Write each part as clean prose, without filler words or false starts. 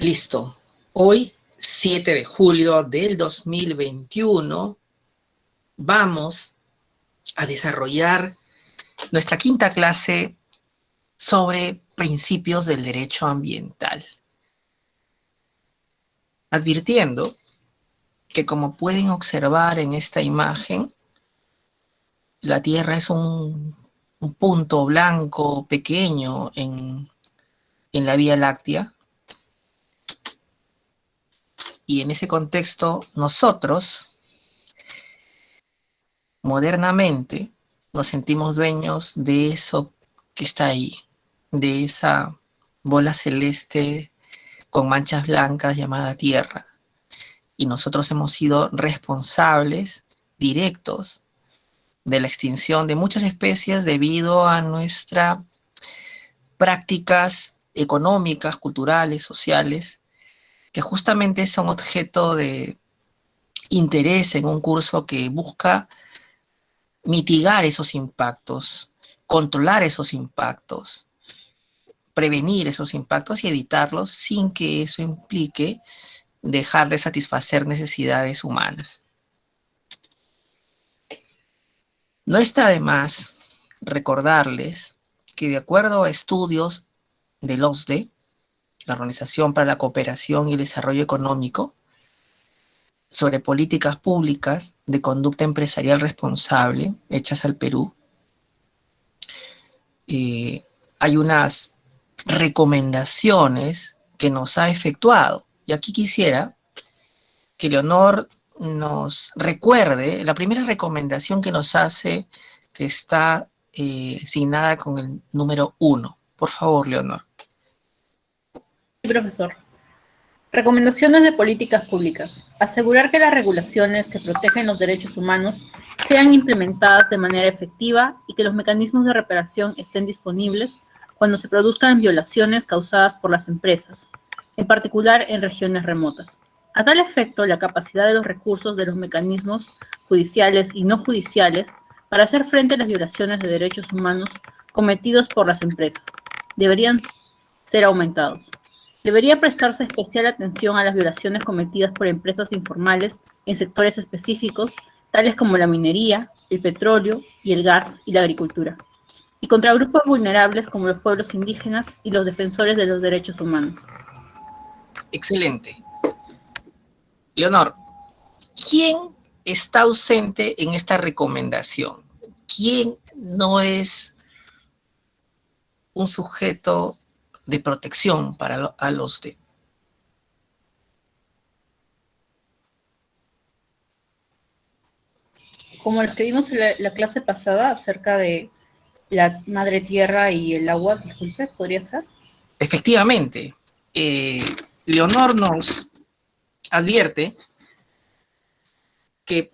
Listo. Hoy, 7 de julio del 2021, vamos a desarrollar nuestra quinta clase sobre principios del derecho ambiental. Advirtiendo que, como pueden observar en esta imagen, la Tierra es un punto blanco pequeño en la Vía Láctea. Y en ese contexto, nosotros, modernamente, nos sentimos dueños de eso que está ahí, de esa bola celeste con manchas blancas llamada Tierra. Y nosotros hemos sido responsables directos de la extinción de muchas especies debido a nuestras prácticas económicas, culturales, sociales, que justamente son objeto de interés en un curso que busca mitigar esos impactos, controlar esos impactos, prevenir esos impactos y evitarlos sin que eso implique dejar de satisfacer necesidades humanas. No está de más recordarles que, de acuerdo a estudios del OCDE, la Organización para la Cooperación y el Desarrollo Económico, sobre políticas públicas de conducta empresarial responsable hechas al Perú, hay unas recomendaciones que nos ha efectuado. Y aquí quisiera que Leonor nos recuerde la primera recomendación que nos hace, que está asignada con el número 1. Por favor, Leonor. Sí, profesor. Recomendaciones de políticas públicas. Asegurar que las regulaciones que protegen los derechos humanos sean implementadas de manera efectiva y que los mecanismos de reparación estén disponibles cuando se produzcan violaciones causadas por las empresas, en particular en regiones remotas. A tal efecto, la capacidad de los recursos de los mecanismos judiciales y no judiciales para hacer frente a las violaciones de derechos humanos cometidos por las empresas deberían ser aumentados. Debería prestarse especial atención a las violaciones cometidas por empresas informales en sectores específicos, tales como la minería, el petróleo y el gas y la agricultura, y contra grupos vulnerables como los pueblos indígenas y los defensores de los derechos humanos. Excelente. Leonor, ¿quién está ausente en esta recomendación? ¿Quién no es un sujeto de protección para a los de? Como los que vimos en la clase pasada acerca de la madre tierra y el agua, disculpe, ¿podría ser? Efectivamente, Leonor nos advierte que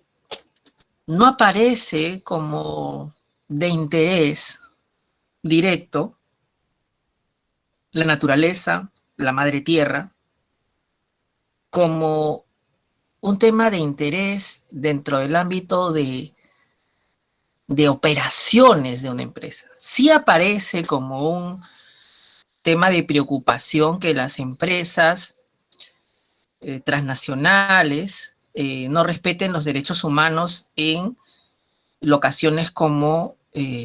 no aparece como de interés directo la naturaleza, la madre tierra, como un tema de interés dentro del ámbito de operaciones de una empresa. Sí aparece como un tema de preocupación que las empresas transnacionales no respeten los derechos humanos en locaciones como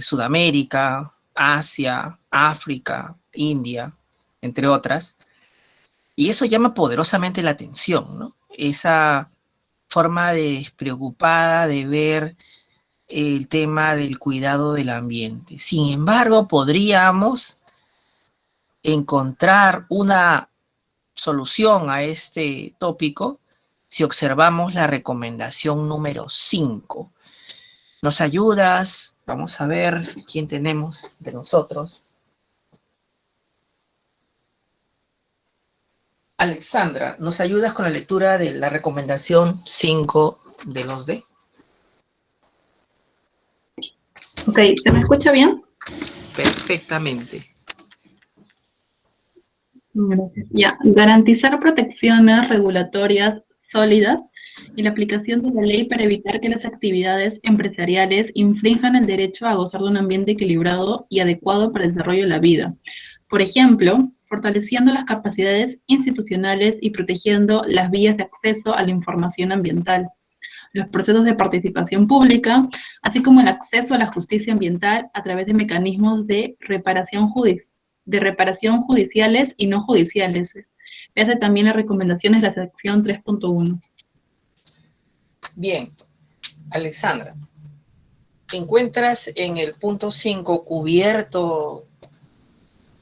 Sudamérica, Asia, África, India, entre otras. Y eso llama poderosamente la atención, ¿no? Esa forma de despreocupada de ver el tema del cuidado del ambiente. Sin embargo, podríamos encontrar una solución a este tópico si observamos la recomendación número 5. ¿Nos ayudas? Vamos a ver quién tenemos de nosotros. Alexandra, ¿nos ayudas con la lectura de la recomendación 5 de los D? Ok, ¿se me escucha bien? Perfectamente. Gracias. Ya, garantizar protecciones regulatorias sólidas y la aplicación de la ley para evitar que las actividades empresariales infrinjan el derecho a gozar de un ambiente equilibrado y adecuado para el desarrollo de la vida, Por ejemplo, fortaleciendo las capacidades institucionales y protegiendo las vías de acceso a la información ambiental, los procesos de participación pública, así como el acceso a la justicia ambiental a través de mecanismos de reparación judiciales y no judiciales. Véase también las recomendaciones de la sección 3.1. Bien, Alexandra, ¿encuentras en el punto 5 cubierto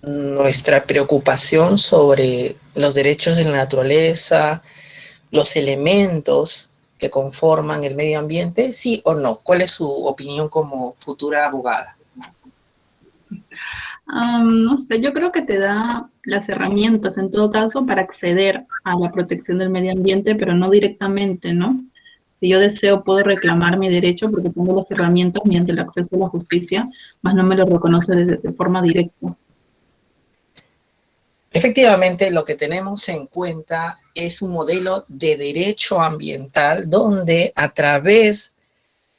nuestra preocupación sobre los derechos de la naturaleza, los elementos que conforman el medio ambiente? ¿Sí o no? ¿Cuál es su opinión como futura abogada? No sé, yo creo que te da las herramientas en todo caso para acceder a la protección del medio ambiente, pero no directamente, ¿no? Si yo deseo, puedo reclamar mi derecho porque tengo las herramientas mediante el acceso a la justicia, más no me lo reconoce de forma directa. Efectivamente, lo que tenemos en cuenta es un modelo de derecho ambiental donde a través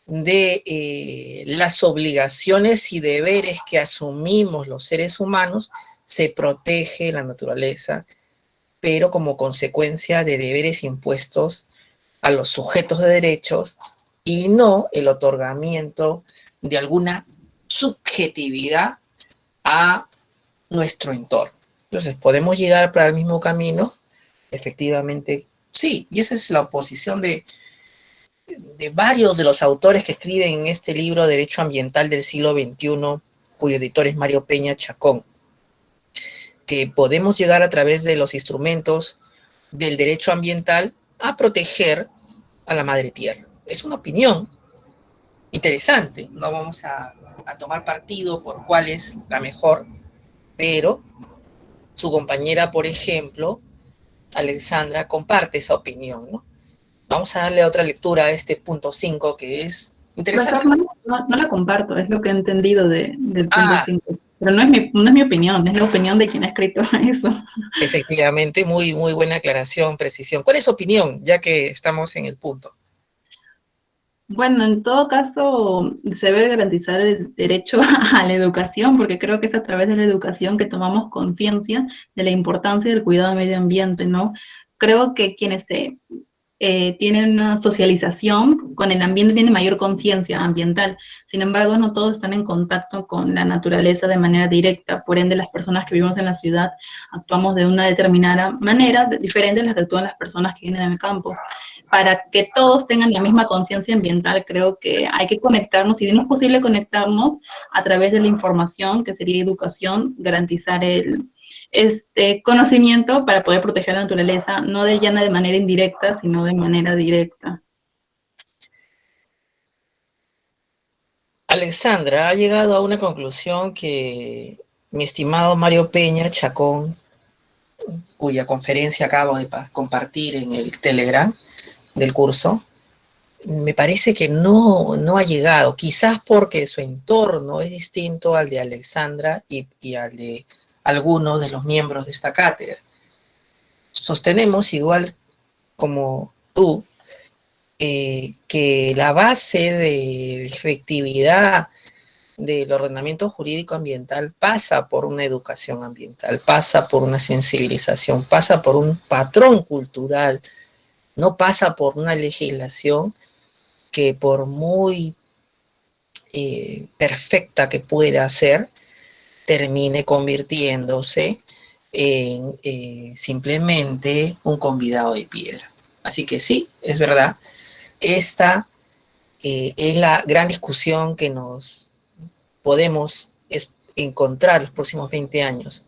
de las obligaciones y deberes que asumimos los seres humanos, se protege la naturaleza, pero como consecuencia de deberes impuestos a los sujetos de derechos y no el otorgamiento de alguna subjetividad a nuestro entorno. Entonces, ¿podemos llegar para el mismo camino? Efectivamente, sí, y esa es la oposición de varios de los autores que escriben en este libro Derecho Ambiental del siglo XXI, cuyo editor es Mario Peña Chacón, que podemos llegar a través de los instrumentos del derecho ambiental a proteger a la madre tierra. Es una opinión interesante, no vamos a tomar partido por cuál es la mejor, pero su compañera, por ejemplo, Alexandra, comparte esa opinión, ¿no? Vamos a darle otra lectura a este punto 5 que es interesante. No la comparto, es lo que he entendido del punto 5. Pero no es mi opinión, es la opinión de quien ha escrito eso. Efectivamente, muy buena aclaración, precisión. ¿Cuál es su opinión, ya que estamos en el punto? Bueno, en todo caso, se debe garantizar el derecho a la educación, porque creo que es a través de la educación que tomamos conciencia de la importancia del cuidado del medio ambiente, ¿no? Creo que quienes tienen una socialización con el ambiente tienen mayor conciencia ambiental. Sin embargo, no todos están en contacto con la naturaleza de manera directa. Por ende, las personas que vivimos en la ciudad actuamos de una determinada manera, diferente a las que actúan las personas que viven en el campo. Para que todos tengan la misma conciencia ambiental, creo que hay que conectarnos, y si no es posible conectarnos a través de la información, que sería educación, garantizar el conocimiento para poder proteger la naturaleza, no de manera indirecta, sino de manera directa. Alexandra ha llegado a una conclusión que mi estimado Mario Peña Chacón, cuya conferencia acabo de compartir en el Telegram del curso, me parece que no ha llegado, quizás porque su entorno es distinto al de Alexandra y al de algunos de los miembros de esta cátedra. Sostenemos, igual como tú, que la base de efectividad del ordenamiento jurídico ambiental pasa por una educación ambiental, pasa por una sensibilización, pasa por un patrón cultural, no pasa por una legislación que por muy perfecta que pueda ser, termine convirtiéndose en simplemente un convidado de piedra. Así que sí, es verdad, esta es la gran discusión que nos podemos encontrar los próximos 20 años.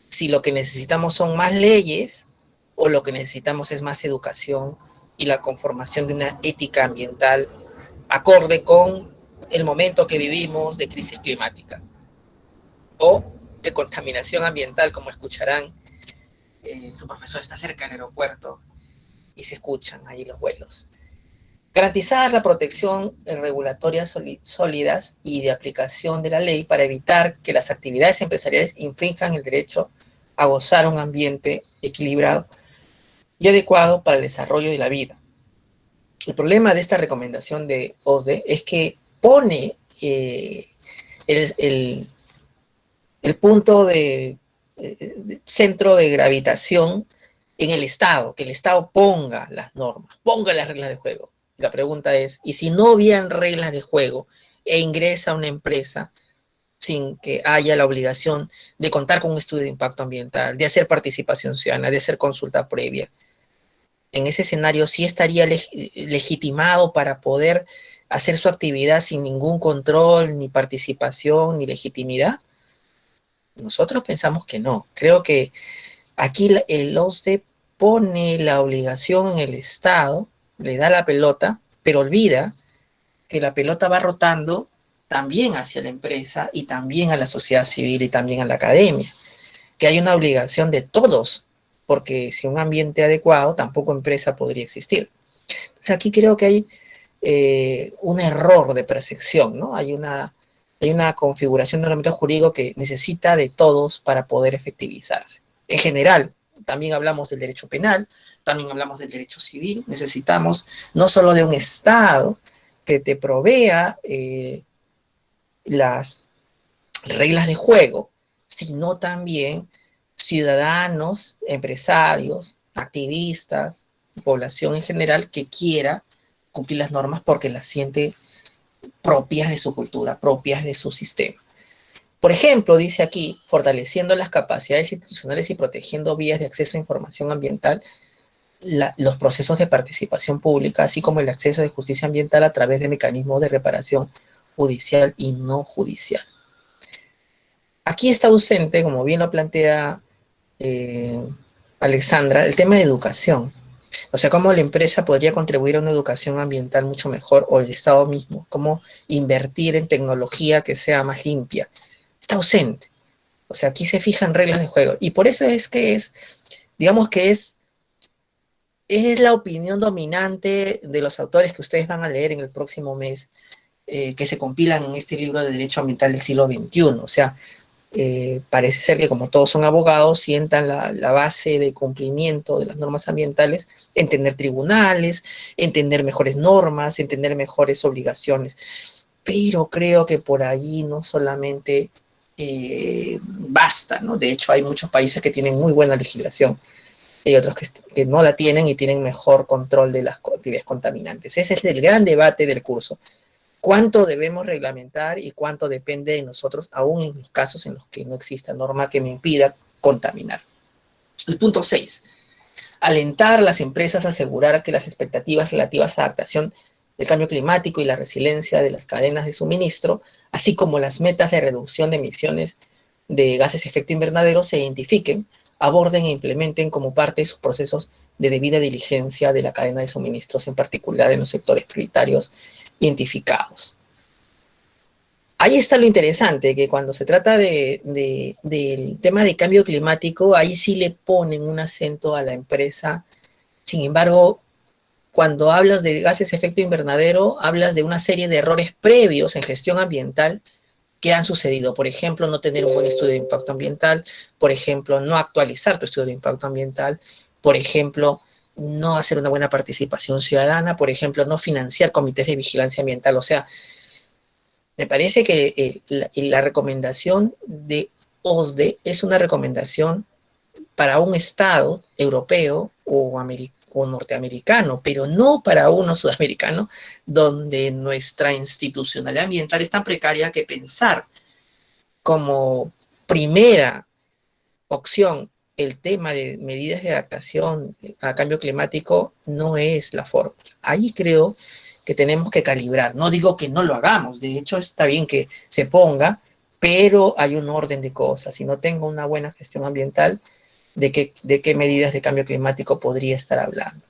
Si lo que necesitamos son más leyes o lo que necesitamos es más educación y la conformación de una ética ambiental acorde con el momento que vivimos de crisis climática o de contaminación ambiental, como escucharán. Su profesor está cerca del aeropuerto y se escuchan ahí los vuelos. Garantizar la protección regulatoria sólidas y de aplicación de la ley para evitar que las actividades empresariales infrinjan el derecho a gozar un ambiente equilibrado y adecuado para el desarrollo de la vida. El problema de esta recomendación de OSDE es que pone el punto de centro de gravitación en el Estado, que el Estado ponga las normas, ponga las reglas de juego. La pregunta es, ¿y si no hubieran reglas de juego e ingresa una empresa sin que haya la obligación de contar con un estudio de impacto ambiental, de hacer participación ciudadana, de hacer consulta previa? En ese escenario sí estaría legitimado para poder hacer su actividad sin ningún control, ni participación, ni legitimidad. Nosotros pensamos que no. Creo que aquí el OSDE pone la obligación en el Estado, le da la pelota, pero olvida que la pelota va rotando también hacia la empresa y también a la sociedad civil y también a la academia, que hay una obligación de todos, porque sin un ambiente adecuado tampoco empresa podría existir. Entonces aquí creo que hay un error de percepción, ¿no? Hay una configuración de ordenamiento jurídico que necesita de todos para poder efectivizarse. En general, también hablamos del derecho penal, también hablamos del derecho civil, necesitamos no solo de un Estado que te provea las reglas de juego, sino también ciudadanos, empresarios, activistas, población en general que quiera cumplir las normas porque las siente propias de su cultura, propias de su sistema. Por ejemplo, dice aquí, fortaleciendo las capacidades institucionales y protegiendo vías de acceso a información ambiental, los procesos de participación pública, así como el acceso de justicia ambiental a través de mecanismos de reparación judicial y no judicial. Aquí está ausente, como bien lo plantea Alexandra, el tema de educación. O sea, cómo la empresa podría contribuir a una educación ambiental mucho mejor, o el Estado mismo, cómo invertir en tecnología que sea más limpia. Está ausente. O sea, aquí se fijan reglas de juego. Y por eso es que digamos que es la opinión dominante de los autores que ustedes van a leer en el próximo mes, que se compilan en este libro de Derecho Ambiental del siglo XXI. O sea, parece ser que como todos son abogados, sientan la base de cumplimiento de las normas ambientales en tener tribunales, en tener mejores normas, en tener mejores obligaciones. Pero creo que por allí no solamente basta, ¿no? De hecho, hay muchos países que tienen muy buena legislación y otros que no la tienen y tienen mejor control de las actividades contaminantes. Ese es el gran debate del curso. ¿Cuánto debemos reglamentar y cuánto depende de nosotros, aún en los casos en los que no exista norma que me impida contaminar? El punto 6. Alentar a las empresas a asegurar que las expectativas relativas a adaptación del cambio climático y la resiliencia de las cadenas de suministro, así como las metas de reducción de emisiones de gases de efecto invernadero, se identifiquen, aborden e implementen como parte de sus procesos de debida diligencia de la cadena de suministros, en particular en los sectores prioritarios identificados. Ahí está lo interesante, que cuando se trata del tema de cambio climático, ahí sí le ponen un acento a la empresa. Sin embargo, cuando hablas de gases de efecto invernadero, hablas de una serie de errores previos en gestión ambiental que han sucedido. Por ejemplo, no tener un buen estudio de impacto ambiental, por ejemplo, no actualizar tu estudio de impacto ambiental, por ejemplo, no hacer una buena participación ciudadana, por ejemplo, no financiar comités de vigilancia ambiental. O sea, me parece que la recomendación de OSDE es una recomendación para un Estado europeo o norteamericano, pero no para uno sudamericano, donde nuestra institucionalidad ambiental es tan precaria que pensar como primera opción el tema de medidas de adaptación a cambio climático no es la fórmula. Ahí creo que tenemos que calibrar. No digo que no lo hagamos, de hecho está bien que se ponga, pero hay un orden de cosas. Si no tengo una buena gestión ambiental, ¿de qué medidas de cambio climático podría estar hablando?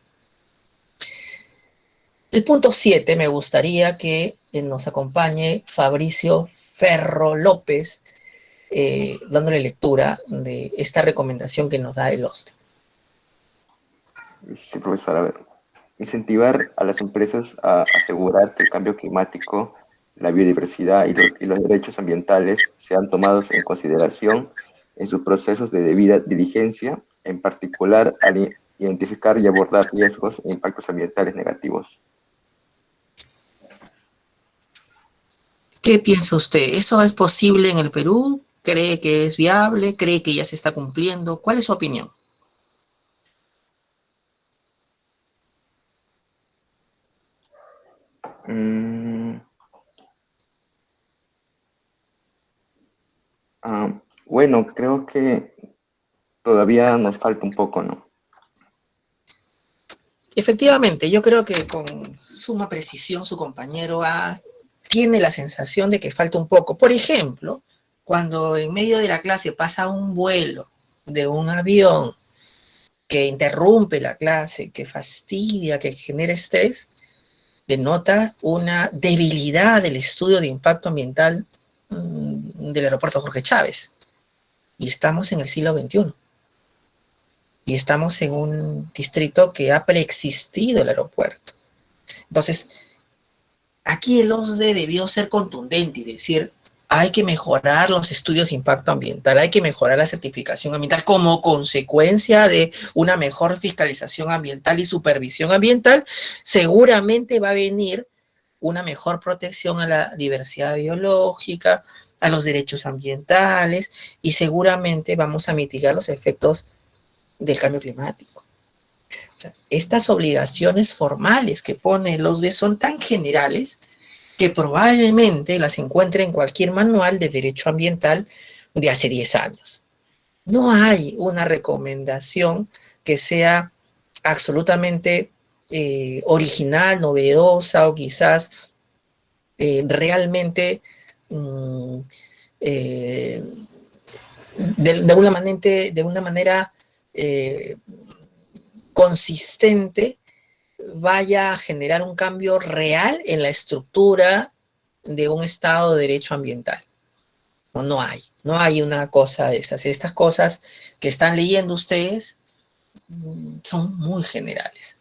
El punto 7, me gustaría que nos acompañe Fabricio Ferro López, dándole lectura de esta recomendación que nos da el OSDE. Sí, profesor, a ver. Incentivar a las empresas a asegurar que el cambio climático, la biodiversidad y los derechos ambientales sean tomados en consideración en sus procesos de debida diligencia, en particular al identificar y abordar riesgos e impactos ambientales negativos. ¿Qué piensa usted? ¿Eso es posible en el Perú? ¿Cree que es viable? ¿Cree que ya se está cumpliendo? ¿Cuál es su opinión? Mm, bueno, creo que todavía nos falta un poco, ¿no? Efectivamente, yo creo que con suma precisión su compañero tiene la sensación de que falta un poco. Por ejemplo, cuando en medio de la clase pasa un vuelo de un avión que interrumpe la clase, que fastidia, que genera estrés, denota una debilidad del estudio de impacto ambiental del aeropuerto Jorge Chávez. Y estamos en el siglo XXI. Y estamos en un distrito que ha preexistido el aeropuerto. Entonces, aquí el OSDE debió ser contundente y decir, hay que mejorar los estudios de impacto ambiental, hay que mejorar la certificación ambiental como consecuencia de una mejor fiscalización ambiental y supervisión ambiental. Seguramente va a venir una mejor protección a la diversidad biológica, a los derechos ambientales, y seguramente vamos a mitigar los efectos del cambio climático. O sea, estas obligaciones formales que pone el OSDE son tan generales que probablemente las encuentre en cualquier manual de derecho ambiental de hace 10 años. No hay una recomendación que sea absolutamente original, novedosa o quizás realmente eh, de una manera consistente vaya a generar un cambio real en la estructura de un Estado de Derecho ambiental. No hay una cosa de esas. Estas cosas que están leyendo ustedes son muy generales.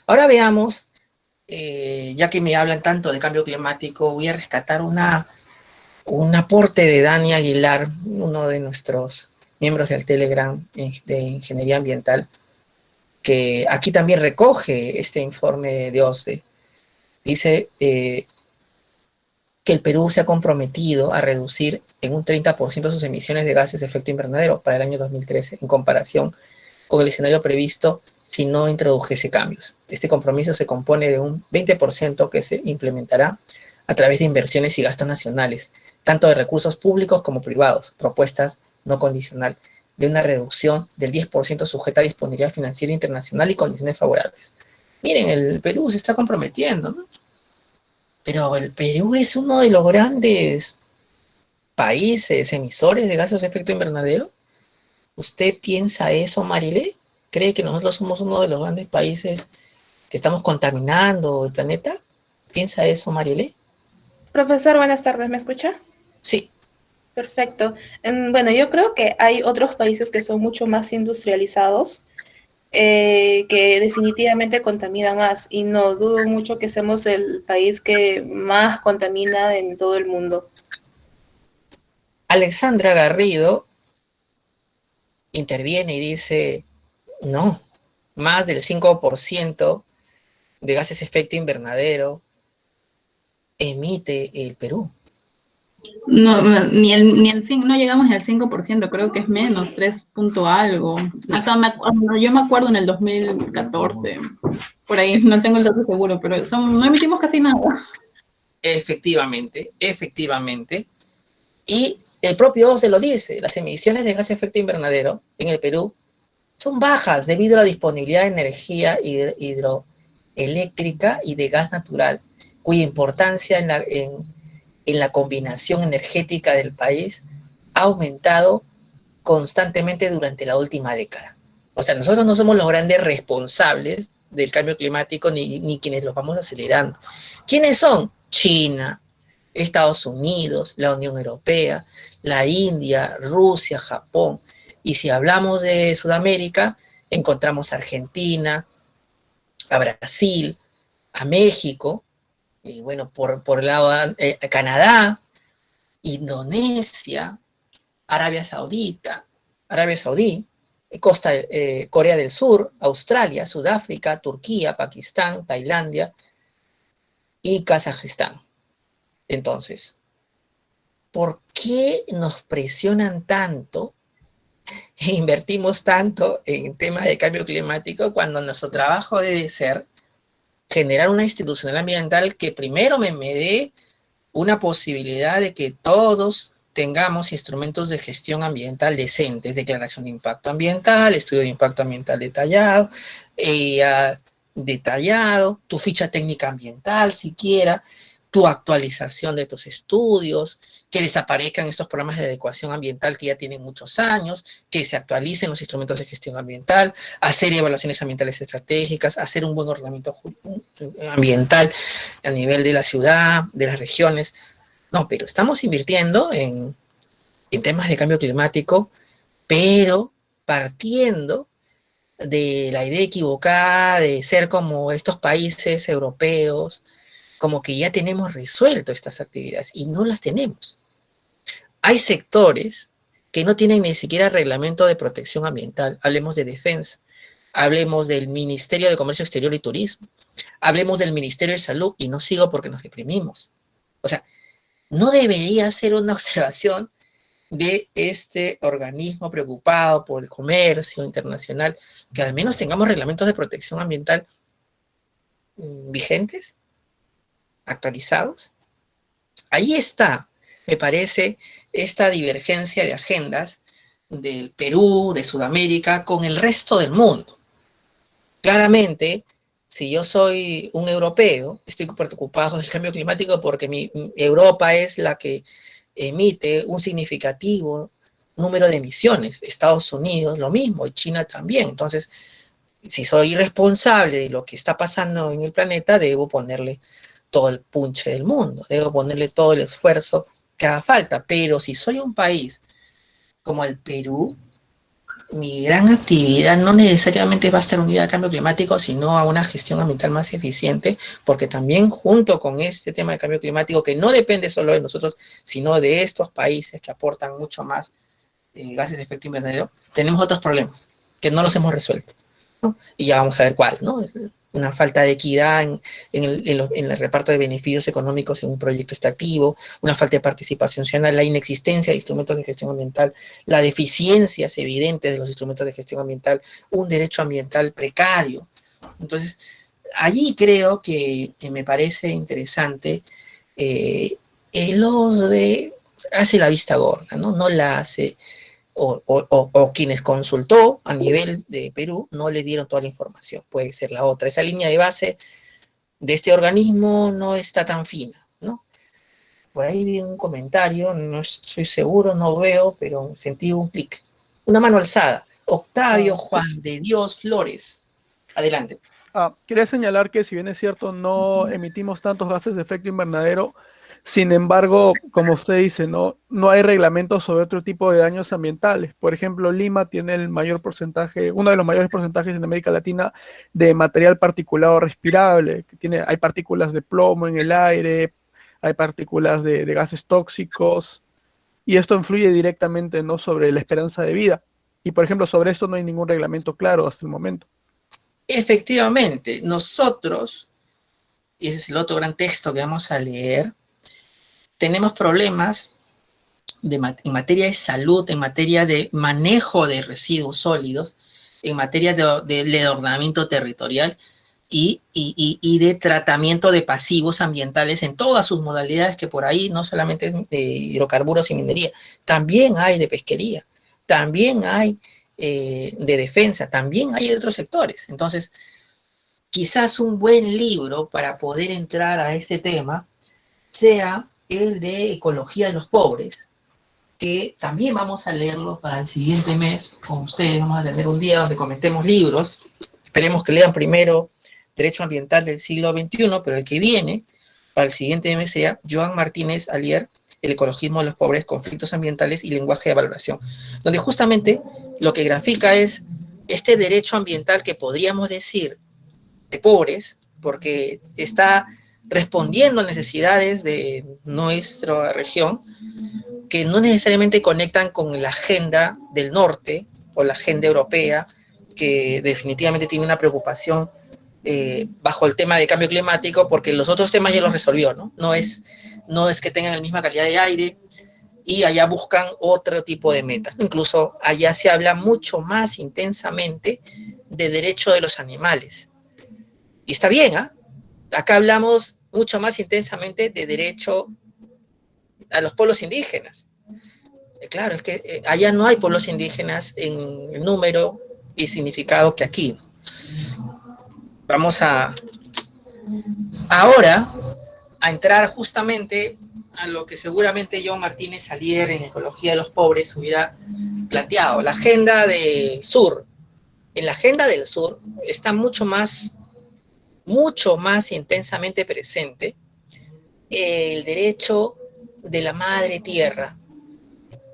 Ahora veamos, ya que me hablan tanto de cambio climático, voy a rescatar un aporte de Dani Aguilar, uno de nuestros miembros del Telegram de Ingeniería Ambiental, que aquí también recoge este informe de OSDE. Dice que el Perú se ha comprometido a reducir en un 30% sus emisiones de gases de efecto invernadero para el año 2013, en comparación con el escenario previsto si no introdujese cambios. Este compromiso se compone de un 20% que se implementará a través de inversiones y gastos nacionales, tanto de recursos públicos como privados, propuestas no condicional, de una reducción del 10% sujeta a disponibilidad financiera internacional y condiciones favorables. Miren, el Perú se está comprometiendo, ¿no? Pero el Perú es uno de los grandes países emisores de gases de efecto invernadero. ¿Usted piensa eso, Marilé? ¿Cree que nosotros somos uno de los grandes países que estamos contaminando el planeta? ¿Piensa eso, Marilé? Profesor, buenas tardes, ¿me escucha? Sí. Perfecto. Bueno, yo creo que hay otros países que son mucho más industrializados, que definitivamente contaminan más, y no dudo mucho que seamos el país que más contamina en todo el mundo. Alexandra Garrido interviene y dice, no, más del 5% de gases de efecto invernadero emite el Perú. No, no llegamos ni al 5%, creo que es menos, 3 punto algo. Hasta yo me acuerdo en el 2014, por ahí, no tengo el dato seguro, pero no emitimos casi nada. Efectivamente. Y el propio OSDE lo dice, las emisiones de gases de efecto invernadero en el Perú son bajas debido a la disponibilidad de energía hidroeléctrica y de gas natural, cuya importancia en la combinación energética del país ha aumentado constantemente durante la última década. O sea, nosotros no somos los grandes responsables del cambio climático ni quienes los vamos acelerando. ¿Quiénes son? China, Estados Unidos, la Unión Europea, la India, Rusia, Japón. Y si hablamos de Sudamérica, encontramos a Argentina, a Brasil, a México, y bueno, por el lado de Canadá, Indonesia, Arabia Saudí, Corea del Sur, Australia, Sudáfrica, Turquía, Pakistán, Tailandia y Kazajistán. Entonces, ¿por qué nos presionan tanto e invertimos tanto en temas de cambio climático cuando nuestro trabajo debe ser generar una institucional ambiental que primero me dé una posibilidad de que todos tengamos instrumentos de gestión ambiental decentes, declaración de impacto ambiental, estudio de impacto ambiental detallado, tu ficha técnica ambiental siquiera, tu actualización de tus estudios, que desaparezcan estos programas de adecuación ambiental que ya tienen muchos años, que se actualicen los instrumentos de gestión ambiental, hacer evaluaciones ambientales estratégicas, hacer un buen ordenamiento ambiental a nivel de la ciudad, de las regiones. No, pero estamos invirtiendo en temas de cambio climático, pero partiendo de la idea equivocada de ser como estos países europeos, como que ya tenemos resuelto estas actividades, y no las tenemos. Hay sectores que no tienen ni siquiera reglamento de protección ambiental. Hablemos de defensa, hablemos del Ministerio de Comercio Exterior y Turismo, hablemos del Ministerio de Salud, y no sigo porque nos deprimimos. O sea, no debería ser una observación de este organismo preocupado por el comercio internacional, que al menos tengamos reglamentos de protección ambiental vigentes, actualizados. Ahí está, me parece, esta divergencia de agendas del Perú, de Sudamérica, con el resto del mundo. Claramente, si yo soy un europeo, estoy preocupado del cambio climático porque Europa es la que emite un significativo número de emisiones. Estados Unidos lo mismo, y China también. Entonces, si soy responsable de lo que está pasando en el planeta, debo ponerle todo el punche del mundo, debo ponerle todo el esfuerzo que haga falta. Pero si soy un país como el Perú, mi gran actividad no necesariamente va a estar unida al cambio climático, sino a una gestión ambiental más eficiente, porque también junto con este tema de cambio climático, que no depende solo de nosotros, sino de estos países que aportan mucho más gases de efecto invernadero, tenemos otros problemas que no los hemos resuelto, ¿no? Y ya vamos a ver cuál, ¿no? Una falta de equidad en el reparto de beneficios económicos en un proyecto extractivo, una falta de participación ciudadana, la inexistencia de instrumentos de gestión ambiental, las deficiencias evidentes de los instrumentos de gestión ambiental, un derecho ambiental precario. Entonces, allí creo que me parece interesante hace la vista gorda, ¿no? No la hace, o quienes consultó a nivel de Perú no le dieron toda la información. Puede ser la otra. Esa línea de base de este organismo no está tan fina, ¿no? Por ahí vi un comentario, no estoy seguro, no veo, pero sentí un clic. Una mano alzada. Octavio Juan de Dios Flores. Adelante. Quería señalar que, si bien es cierto, no emitimos tantos gases de efecto invernadero, sin embargo, como usted dice, no hay reglamentos sobre otro tipo de daños ambientales. Por ejemplo, Lima tiene el mayor porcentaje, uno de los mayores porcentajes en América Latina de material particulado respirable. Hay partículas de plomo en el aire, hay partículas de gases tóxicos, y esto influye directamente, ¿no?, sobre la esperanza de vida. Y, por ejemplo, sobre esto no hay ningún reglamento claro hasta el momento. Efectivamente, nosotros, y ese es el otro gran texto que vamos a leer, tenemos problemas en materia de salud, en materia de manejo de residuos sólidos, en materia de ordenamiento territorial y de tratamiento de pasivos ambientales en todas sus modalidades, que por ahí no solamente es de hidrocarburos y minería, también hay de pesquería, también hay de defensa, también hay de otros sectores. Entonces, quizás un buen libro para poder entrar a este tema sea el de Ecología de los Pobres, que también vamos a leerlo para el siguiente mes con ustedes. Vamos a tener un día donde comentemos libros. Esperemos que lean primero Derecho Ambiental del siglo XXI, pero el que viene, para el siguiente mes, sea Joan Martínez Alier, El ecologismo de los pobres, conflictos ambientales y lenguaje de valoración, donde justamente lo que grafica es este derecho ambiental que podríamos decir de pobres, porque está respondiendo a necesidades de nuestra región que no necesariamente conectan con la agenda del norte o la agenda europea, que definitivamente tiene una preocupación bajo el tema de cambio climático, porque los otros temas ya los resolvió, ¿no? No es que tengan la misma calidad de aire, y allá buscan otro tipo de metas. Incluso allá se habla mucho más intensamente de derecho de los animales. Y está bien, ¿ah? Acá hablamos mucho más intensamente de derecho a los pueblos indígenas. Claro, es que allá no hay pueblos indígenas en el número y significado que aquí. Vamos ahora a entrar justamente a lo que seguramente John Martínez Salier en Ecología de los Pobres hubiera planteado, la agenda del sur. En la agenda del sur está mucho más intensamente presente el derecho de la madre tierra,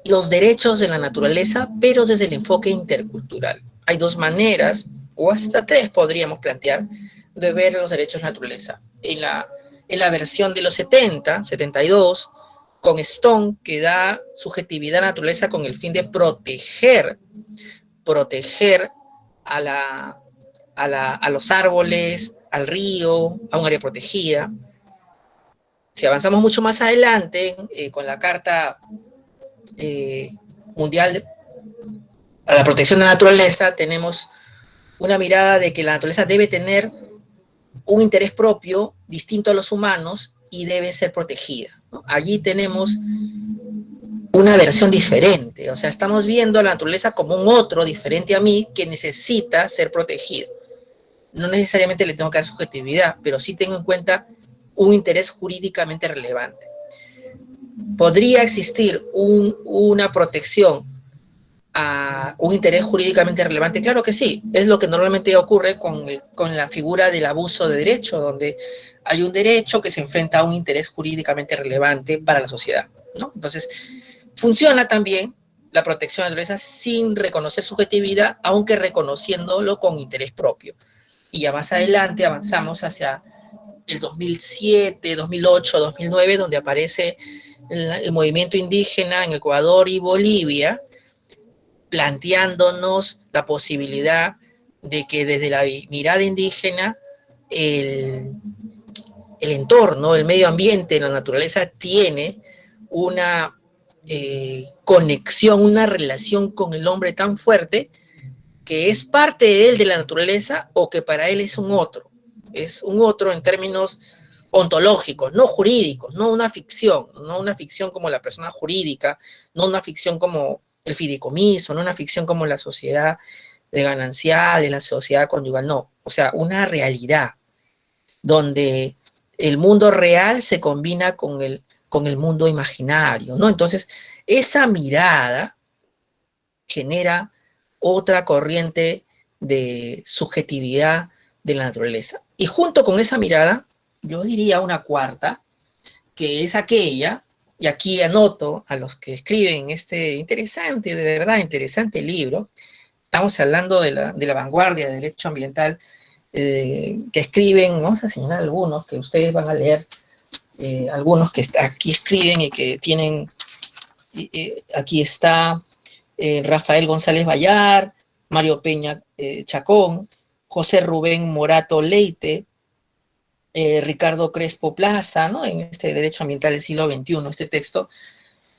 los derechos de la naturaleza, pero desde el enfoque intercultural. Hay dos maneras, o hasta tres podríamos plantear, de ver los derechos de la naturaleza. En la versión de los 70, 72, con Stone, que da subjetividad a la naturaleza con el fin de proteger a los árboles, al río, a un área protegida. Si avanzamos mucho más adelante, con la Carta Mundial a la Protección de la Naturaleza, tenemos una mirada de que la naturaleza debe tener un interés propio distinto a los humanos y debe ser protegida, ¿no? Allí tenemos una versión diferente, o sea, estamos viendo a la naturaleza como un otro diferente a mí que necesita ser protegido. No necesariamente le tengo que dar subjetividad, pero sí tengo en cuenta un interés jurídicamente relevante. ¿Podría existir una protección a un interés jurídicamente relevante? Claro que sí, es lo que normalmente ocurre con la figura del abuso de derecho, donde hay un derecho que se enfrenta a un interés jurídicamente relevante para la sociedad, ¿no? Entonces, funciona también la protección de la naturaleza sin reconocer subjetividad, aunque reconociéndolo con interés propio. Y ya más adelante avanzamos hacia el 2007, 2008, 2009, donde aparece el movimiento indígena en Ecuador y Bolivia, planteándonos la posibilidad de que desde la mirada indígena el entorno, el medio ambiente, la naturaleza tiene una conexión, una relación con el hombre tan fuerte que es parte de él, de la naturaleza, o que para él es un otro en términos ontológicos, no jurídicos, no una ficción como la persona jurídica, no una ficción como el fideicomiso, no una ficción como la sociedad de ganancial, de la sociedad conyugal, no, o sea, una realidad donde el mundo real se combina con el mundo imaginario, ¿no? Entonces, esa mirada genera otra corriente de subjetividad de la naturaleza. Y junto con esa mirada, yo diría una cuarta, que es aquella, y aquí anoto a los que escriben este interesante, de verdad interesante libro, estamos hablando de la vanguardia del derecho ambiental, que escriben, vamos a señalar algunos que ustedes van a leer, algunos que aquí escriben y que tienen, aquí está Rafael González Bayar, Mario Peña Chacón, José Rubén Morato Leite, Ricardo Crespo Plaza, ¿no? En este Derecho Ambiental del siglo XXI, este texto,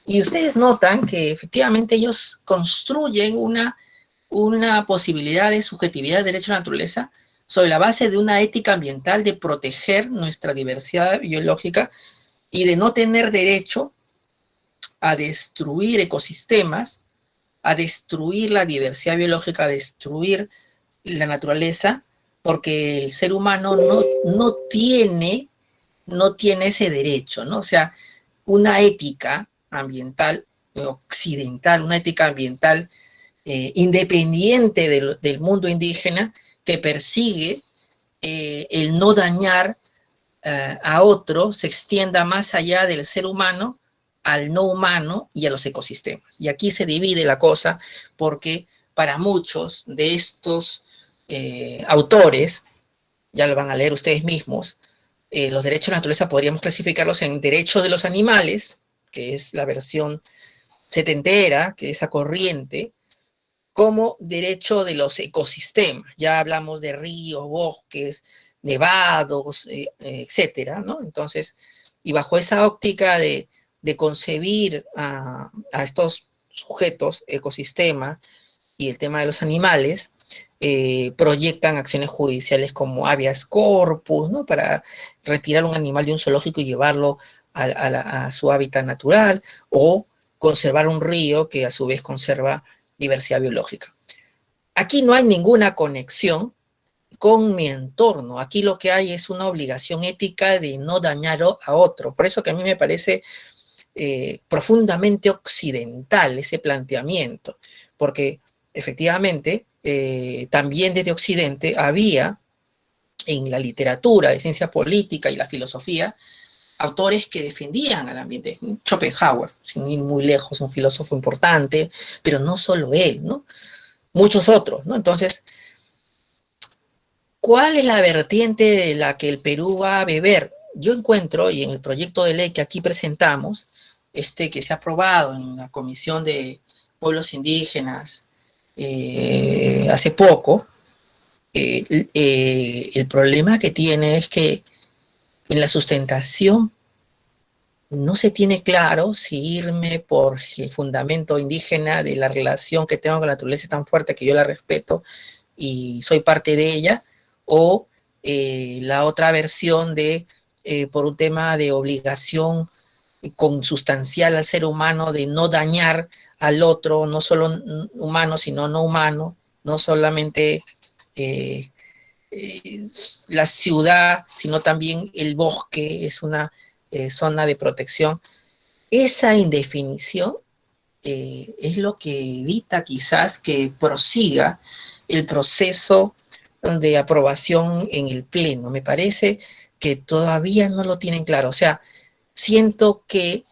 y ustedes notan que efectivamente ellos construyen una posibilidad de subjetividad del derecho a la naturaleza sobre la base de una ética ambiental de proteger nuestra diversidad biológica y de no tener derecho a destruir ecosistemas, a destruir la diversidad biológica, a destruir la naturaleza, porque el ser humano no tiene ese derecho, ¿no? O sea, una ética ambiental occidental, una ética ambiental independiente del mundo indígena que persigue el no dañar a otro, se extienda más allá del ser humano, al no humano y a los ecosistemas. Y aquí se divide la cosa porque para muchos de estos autores, ya lo van a leer ustedes mismos, los derechos de la naturaleza podríamos clasificarlos en derecho de los animales, que es la versión setentera, que es esa corriente, como derecho de los ecosistemas. Ya hablamos de ríos, bosques, nevados, etcétera, ¿no? Entonces, y bajo esa óptica de de concebir a estos sujetos, ecosistema y el tema de los animales, proyectan acciones judiciales como habeas corpus, ¿no? Para retirar un animal de un zoológico y llevarlo a su hábitat natural, o conservar un río que a su vez conserva diversidad biológica. Aquí no hay ninguna conexión con mi entorno. Aquí lo que hay es una obligación ética de no dañar a otro. Por eso que a mí me parece profundamente occidental ese planteamiento, porque efectivamente también desde Occidente había en la literatura de ciencia política y la filosofía autores que defendían al ambiente. Schopenhauer, sin ir muy lejos, un filósofo importante, pero no solo él, ¿no? Muchos otros, ¿no? Entonces, ¿cuál es la vertiente de la que el Perú va a beber? Yo encuentro, y en el proyecto de ley que aquí presentamos, que se ha aprobado en la Comisión de Pueblos Indígenas hace poco, el problema que tiene es que en la sustentación no se tiene claro si irme por el fundamento indígena de la relación que tengo con la naturaleza tan fuerte que yo la respeto y soy parte de ella, o la otra versión de por un tema de obligación consustancial al ser humano de no dañar al otro, no solo humano, sino no humano, no solamente la ciudad, sino también el bosque, es una zona de protección. Esa indefinición es lo que evita quizás que prosiga el proceso de aprobación en el Pleno. Me parece que todavía no lo tienen claro. O sea, siento que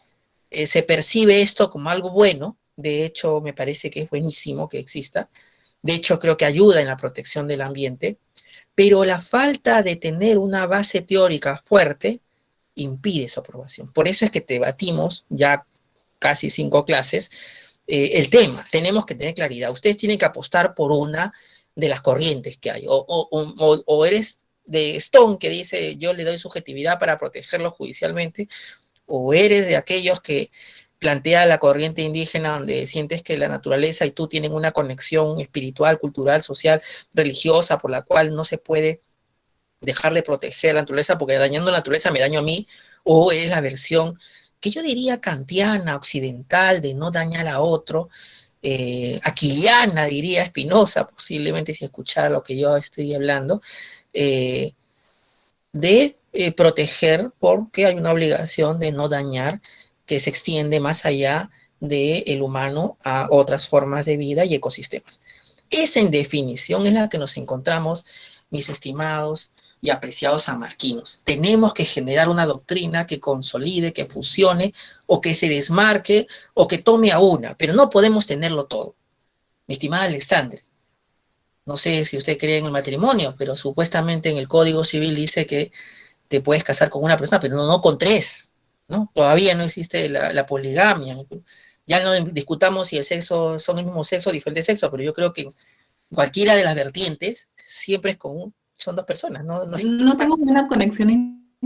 se percibe esto como algo bueno. De hecho, me parece que es buenísimo que exista. De hecho, creo que ayuda en la protección del ambiente. Pero la falta de tener una base teórica fuerte impide su aprobación. Por eso es que debatimos ya casi 5 clases el tema. Tenemos que tener claridad. Ustedes tienen que apostar por una de las corrientes que hay. O eres de Stone, que dice yo le doy subjetividad para protegerlo judicialmente, o eres de aquellos que plantea la corriente indígena donde sientes que la naturaleza y tú tienen una conexión espiritual, cultural, social, religiosa, por la cual no se puede dejar de proteger la naturaleza porque dañando la naturaleza me daño a mí, o es la versión que yo diría kantiana, occidental, de no dañar a otro, aquiliana, diría Spinoza, posiblemente si escuchara lo que yo estoy hablando, de proteger porque hay una obligación de no dañar que se extiende más allá del humano a otras formas de vida y ecosistemas. Esa en definición es la que nos encontramos, mis estimados y apreciados sanmarquinos. Tenemos que generar una doctrina que consolide, que fusione, o que se desmarque, o que tome a una, pero no podemos tenerlo todo. Mi estimada Alexandre, no sé si usted cree en el matrimonio, pero supuestamente en el Código Civil dice que te puedes casar con una persona, pero no con 3, ¿no? Todavía no existe la poligamia. Ya no discutamos si el sexo son el mismo sexo o diferente sexo, pero yo creo que cualquiera de las vertientes siempre es común, son 2 personas. No tengo una conexión a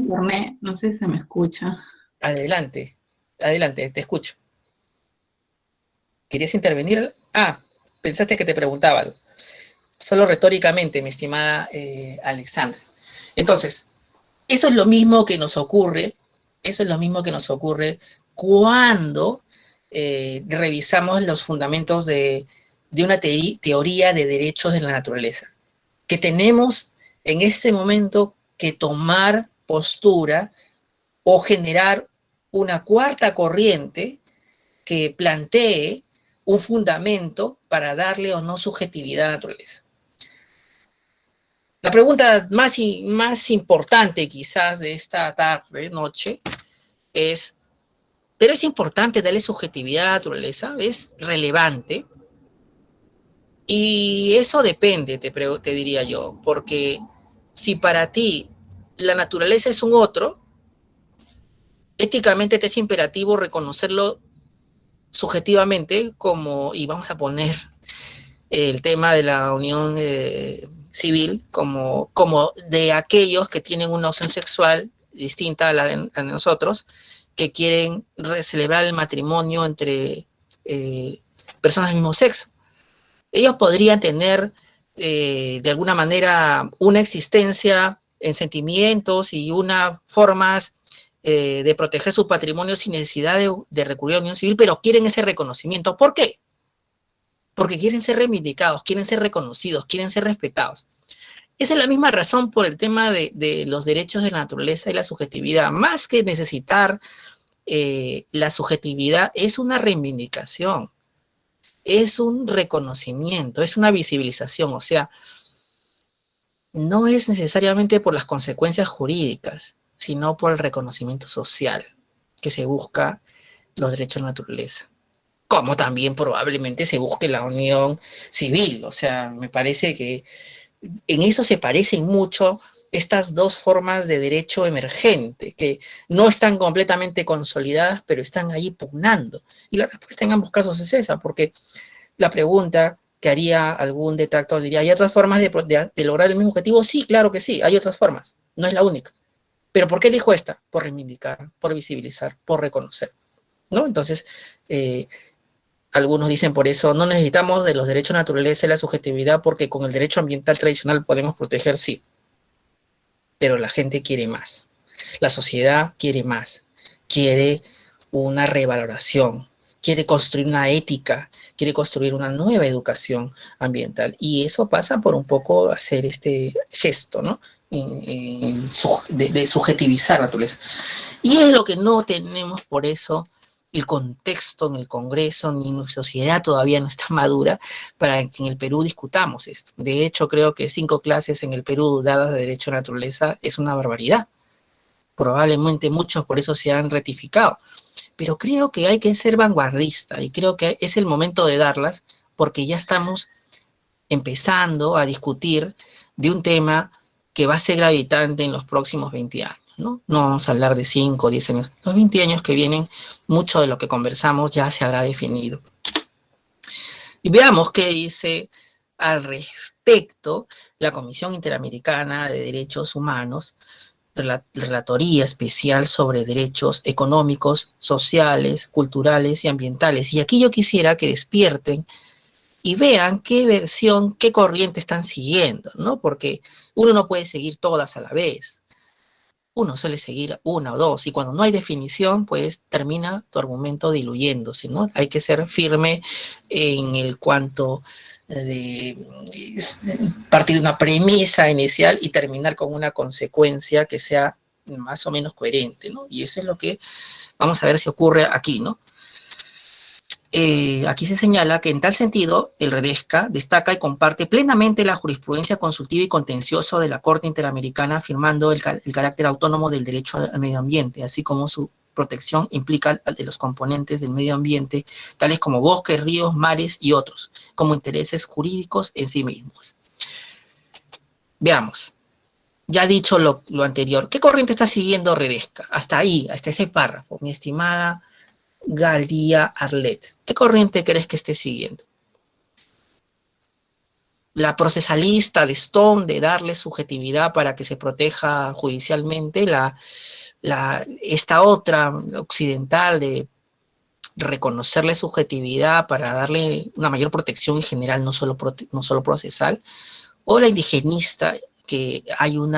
internet, no sé si se me escucha. Adelante, te escucho. ¿Querías intervenir? Pensaste que te preguntaba algo. Solo retóricamente, mi estimada Alexandra. Entonces, eso es lo mismo que nos ocurre cuando revisamos los fundamentos de una teoría de derechos de la naturaleza, que tenemos en este momento que tomar postura o generar una cuarta corriente que plantee un fundamento para darle o no subjetividad a la naturaleza. La pregunta más importante quizás de esta tarde, noche, es, ¿pero es importante darle subjetividad a la naturaleza? ¿Es relevante? Y eso depende, te diría yo, porque si para ti la naturaleza es un otro, éticamente te es imperativo reconocerlo subjetivamente como, y vamos a poner el tema de la unión civil como de aquellos que tienen una opción sexual distinta a la de nosotros, que quieren celebrar el matrimonio entre personas del mismo sexo. Ellos podrían tener de alguna manera una existencia en sentimientos y unas formas de proteger su patrimonio sin necesidad de recurrir a la unión civil, pero quieren ese reconocimiento. ¿Por qué? Porque quieren ser reivindicados, quieren ser reconocidos, quieren ser respetados. Esa es la misma razón por el tema de los derechos de la naturaleza y la subjetividad. Más que necesitar la subjetividad, es una reivindicación, es un reconocimiento, es una visibilización. O sea, no es necesariamente por las consecuencias jurídicas, sino por el reconocimiento social que se busca los derechos de la naturaleza. Como también probablemente se busque la unión civil. O sea, me parece que en eso se parecen mucho estas dos formas de derecho emergente, que no están completamente consolidadas, pero están ahí pugnando. Y la respuesta en ambos casos es esa, porque la pregunta que haría algún detractor diría, ¿hay otras formas de lograr el mismo objetivo? Sí, claro que sí, hay otras formas, no es la única. ¿Pero por qué elijo esta? Por reivindicar, por visibilizar, por reconocer, ¿no? Entonces, algunos dicen por eso, no necesitamos de los derechos de naturaleza y la subjetividad porque con el derecho ambiental tradicional podemos proteger, sí. Pero la gente quiere más. La sociedad quiere más. Quiere una revaloración. Quiere construir una ética. Quiere construir una nueva educación ambiental. Y eso pasa por un poco hacer este gesto, ¿no? De subjetivizar la naturaleza. Y es lo que no tenemos, por eso el contexto en el Congreso ni nuestra sociedad todavía no está madura para que en el Perú discutamos esto. De hecho, creo que 5 clases en el Perú dadas de Derecho a la Naturaleza es una barbaridad. Probablemente muchos por eso se han ratificado. Pero creo que hay que ser vanguardista y creo que es el momento de darlas porque ya estamos empezando a discutir de un tema que va a ser gravitante en los próximos 20 años. ¿No? No vamos a hablar de 5 o 10 años. Los 20 años que vienen, mucho de lo que conversamos ya se habrá definido. Y veamos qué dice al respecto la Comisión Interamericana de Derechos Humanos, Relatoría Especial sobre Derechos Económicos, Sociales, Culturales y Ambientales. Y aquí yo quisiera que despierten y vean qué versión, qué corriente están siguiendo, ¿no? Porque uno no puede seguir todas a la vez. Uno suele seguir una o dos, y cuando no hay definición, pues termina tu argumento diluyéndose, ¿no? Hay que ser firme en el cuanto de partir de una premisa inicial y terminar con una consecuencia que sea más o menos coherente, ¿no? Y eso es lo que vamos a ver si ocurre aquí, ¿no? Aquí se señala que en tal sentido el Redesca destaca y comparte plenamente la jurisprudencia consultiva y contencioso de la Corte Interamericana, afirmando el carácter autónomo del derecho al medio ambiente, así como su protección implica de los componentes del medio ambiente, tales como bosques, ríos, mares y otros, como intereses jurídicos en sí mismos. Veamos. Ya dicho lo anterior, ¿qué corriente está siguiendo Redesca? Hasta ahí, hasta ese párrafo, mi estimada Galía Arlet. ¿Qué corriente crees que esté siguiendo? La procesalista de Stone, de darle subjetividad para que se proteja judicialmente, esta otra occidental de reconocerle subjetividad para darle una mayor protección en general, no solo procesal, o la indigenista, que hay un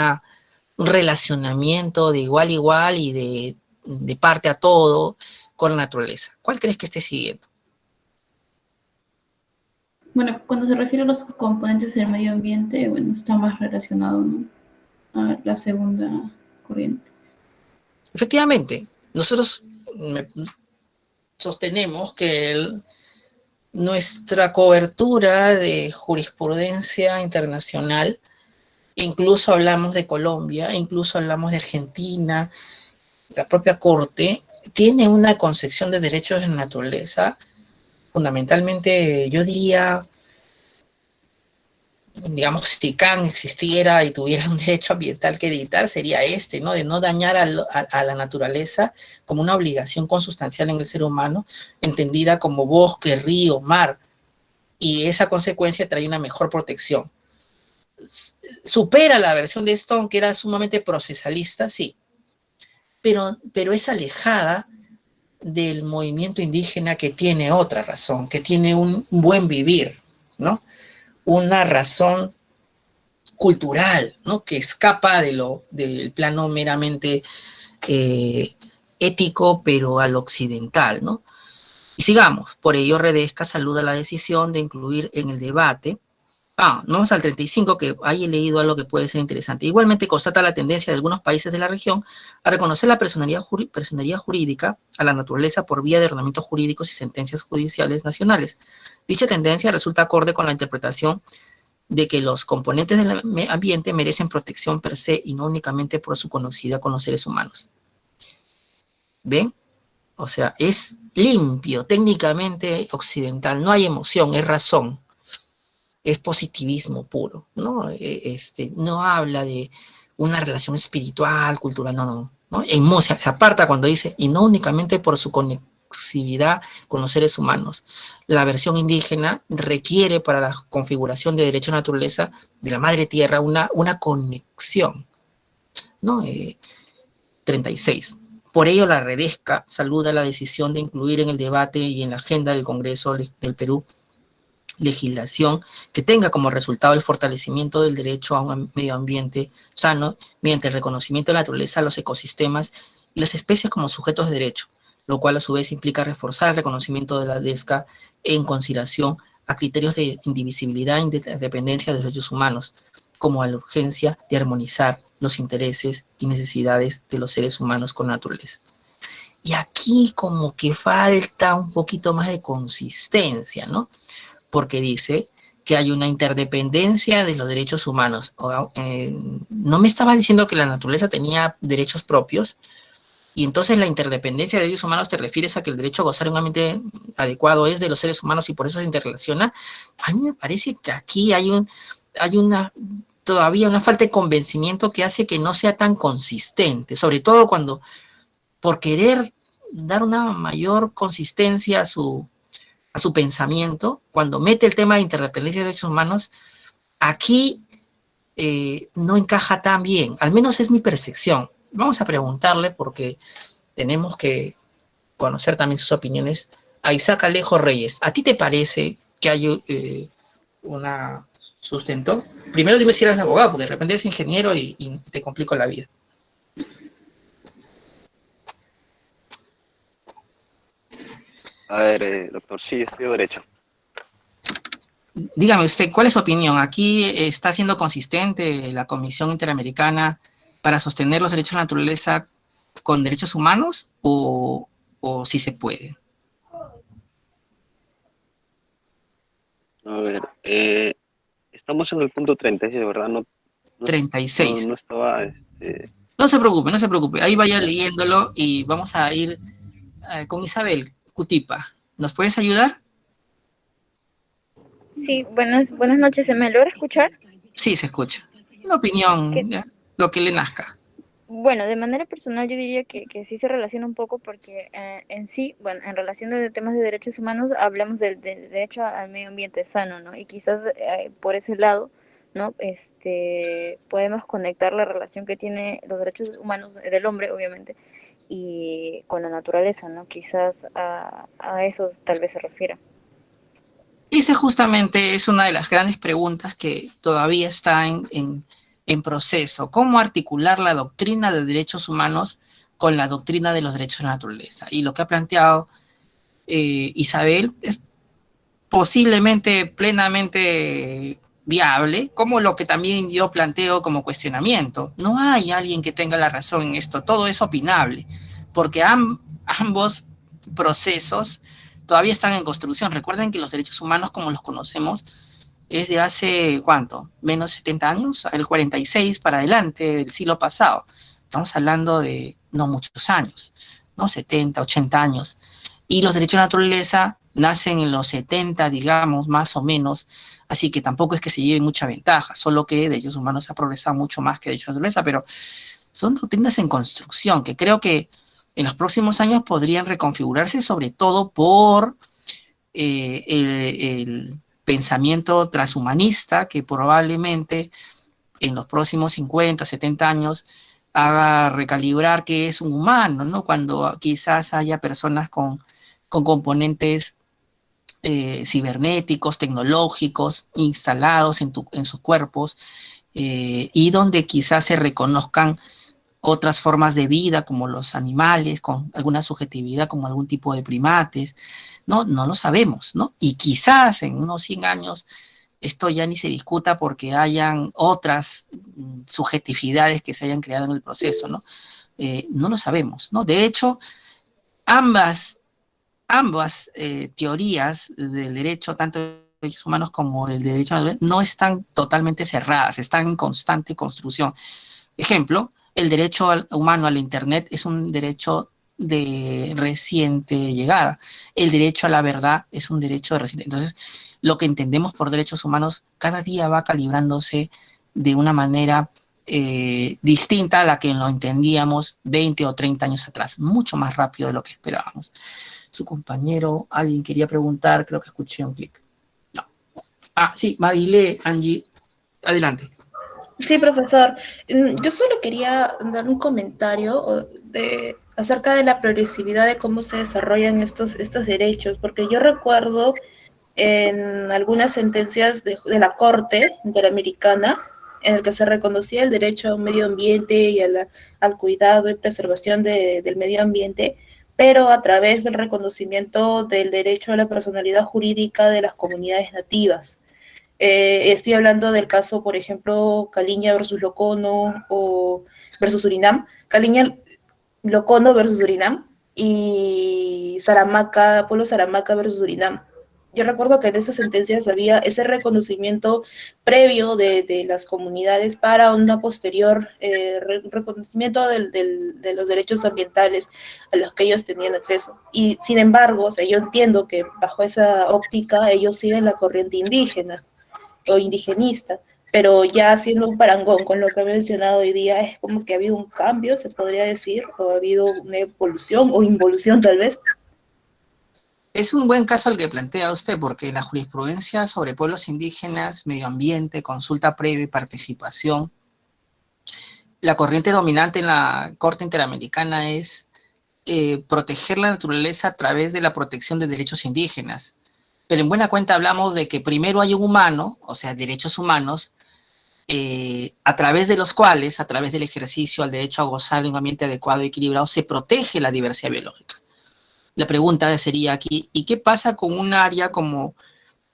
relacionamiento de igual a igual y de parte a todo con la naturaleza. ¿Cuál crees que esté siguiendo? Bueno, cuando se refiere a los componentes del medio ambiente, bueno, está más relacionado, ¿no?, a la segunda corriente. Efectivamente, nosotros sostenemos que nuestra cobertura de jurisprudencia internacional, incluso hablamos de Colombia, incluso hablamos de Argentina, la propia Corte tiene una concepción de derechos de naturaleza fundamentalmente, yo diría, digamos, si Kant existiera y tuviera un derecho ambiental que dictar, sería este, ¿no? De no dañar a la naturaleza como una obligación consustancial en el ser humano, entendida como bosque, río, mar, y esa consecuencia trae una mejor protección. Supera la versión de Stone, que era sumamente procesalista, sí, pero es alejada del movimiento indígena que tiene otra razón, que tiene un buen vivir, ¿no? Una razón cultural, ¿no? Que escapa del plano meramente ético, pero al occidental, ¿no? Y sigamos, por ello Redesca saluda la decisión de incluir en el debate, vamos al 35, que ahí he leído algo que puede ser interesante. Igualmente constata la tendencia de algunos países de la región a reconocer la personería jurídica a la naturaleza por vía de ordenamientos jurídicos y sentencias judiciales nacionales. Dicha tendencia resulta acorde con la interpretación de que los componentes del ambiente merecen protección per se y no únicamente por su conocida con los seres humanos. ¿Ven? O sea, es limpio, técnicamente occidental, no hay emoción, es razón, es positivismo puro, ¿no? No habla de una relación espiritual, cultural, no. Se aparta cuando dice, y no únicamente por su conexividad con los seres humanos. La versión indígena requiere para la configuración de derecho a la naturaleza de la madre tierra una conexión, ¿no? 36. Por ello, la Redesca saluda la decisión de incluir en el debate y en la agenda del Congreso del Perú legislación que tenga como resultado el fortalecimiento del derecho a un medio ambiente sano mediante el reconocimiento de la naturaleza, los ecosistemas y las especies como sujetos de derecho, lo cual a su vez implica reforzar el reconocimiento de la DESCA en consideración a criterios de indivisibilidad e independencia de los derechos humanos, como a la urgencia de armonizar los intereses y necesidades de los seres humanos con la naturaleza. Y aquí como que falta un poquito más de consistencia, ¿no? Porque dice que hay una interdependencia de los derechos humanos. No me estaba diciendo que la naturaleza tenía derechos propios, y entonces la interdependencia de derechos humanos te refieres a que el derecho a gozar de un ambiente adecuado es de los seres humanos y por eso se interrelaciona. A mí me parece que aquí hay todavía una falta de convencimiento que hace que no sea tan consistente, sobre todo cuando, por querer dar una mayor consistencia a su pensamiento, cuando mete el tema de interdependencia de derechos humanos, aquí no encaja tan bien, al menos es mi percepción. Vamos a preguntarle, porque tenemos que conocer también sus opiniones, a Isaac Alejo Reyes. ¿A ti te parece que hay una sustento? Primero dime si eres abogado, porque de repente eres ingeniero y te complico la vida. A ver, doctor, sí, estudio Derecho. Dígame usted, ¿cuál es su opinión? ¿Aquí está siendo consistente la Comisión Interamericana para sostener los derechos de la naturaleza con derechos humanos o si se puede? A ver, estamos en el punto 36, de verdad, no 36. No estaba... No se preocupe, ahí vaya leyéndolo y vamos a ir con Isabel Cutipa. ¿Nos puedes ayudar? Sí, buenas noches. ¿Se me logra escuchar? Sí, se escucha. Una opinión, ¿ya? Lo que le nazca. Bueno, de manera personal yo diría que sí se relaciona un poco porque en sí, bueno, en relación de temas de derechos humanos hablamos del derecho al medio ambiente sano, ¿no? Y quizás por ese lado, ¿no? Podemos conectar la relación que tiene los derechos humanos del hombre, obviamente, y con la naturaleza, ¿no? Quizás a eso tal vez se refiera. Esa justamente es una de las grandes preguntas que todavía está en proceso. ¿Cómo articular la doctrina de derechos humanos con la doctrina de los derechos de la naturaleza? Y lo que ha planteado Isabel es posiblemente plenamente viable, como lo que también yo planteo como cuestionamiento. No hay alguien que tenga la razón en esto, todo es opinable, porque ambos procesos todavía están en construcción. Recuerden que los derechos humanos, como los conocemos, es de hace, ¿cuánto? Menos de 70 años, el 46 para adelante del siglo pasado. Estamos hablando de no muchos años, ¿no? 70, 80 años. Y los derechos de la naturaleza nacen en los 70, digamos, más o menos, así que tampoco es que se lleve mucha ventaja, solo que derechos humanos ha progresado mucho más que derechos de la naturaleza, pero son doctrinas en construcción que creo que en los próximos años podrían reconfigurarse, sobre todo por el pensamiento transhumanista que probablemente en los próximos 50, 70 años haga recalibrar qué es un humano, ¿no? Cuando quizás haya personas con componentes cibernéticos, tecnológicos, instalados en sus cuerpos, y donde quizás se reconozcan otras formas de vida, como los animales, con alguna subjetividad, como algún tipo de primates, ¿no? No lo sabemos, ¿no? Y quizás en unos 100 años esto ya ni se discuta porque hayan otras subjetividades que se hayan creado en el proceso, ¿no? No lo sabemos, ¿no? De hecho, ambas teorías del derecho, tanto de derechos humanos como del derecho natural, no están totalmente cerradas, están en constante construcción. Ejemplo, el derecho humano al Internet es un derecho de reciente llegada. El derecho a la verdad es un derecho de reciente. Entonces, lo que entendemos por derechos humanos cada día va calibrándose de una manera distinta a la que lo entendíamos 20 o 30 años atrás, mucho más rápido de lo que esperábamos. Su compañero, alguien quería preguntar, creo que escuché un clic. No. Ah, sí, Marile, Angie, adelante. Sí, profesor. Yo solo quería dar un comentario acerca de la progresividad de cómo se desarrollan estos derechos, porque yo recuerdo en algunas sentencias de la Corte Interamericana en el que se reconocía el derecho a un medio ambiente y al cuidado y preservación del medio ambiente, pero a través del reconocimiento del derecho a la personalidad jurídica de las comunidades nativas. Estoy hablando del caso, por ejemplo, Caliña versus Locono o versus Surinam. Caliña, Locono versus Surinam y Saramaca, Pueblo Saramaca versus Surinam. Yo recuerdo que en esas sentencias había ese reconocimiento previo de las comunidades para una posterior reconocimiento de los derechos ambientales a los que ellos tenían acceso. Y sin embargo, o sea, yo entiendo que bajo esa óptica ellos siguen la corriente indígena o indigenista, pero ya haciendo un parangón con lo que he mencionado hoy día, es como que ha habido un cambio, se podría decir, o ha habido una evolución o involución tal vez. Es un buen caso el que plantea usted, porque la jurisprudencia sobre pueblos indígenas, medio ambiente, consulta previa y participación, la corriente dominante en la Corte Interamericana es proteger la naturaleza a través de la protección de derechos indígenas. Pero en buena cuenta hablamos de que primero hay un humano, o sea, derechos humanos, a través de los cuales, a través del ejercicio al derecho a gozar de un ambiente adecuado y equilibrado, se protege la diversidad biológica. La pregunta sería aquí, ¿y qué pasa con un área como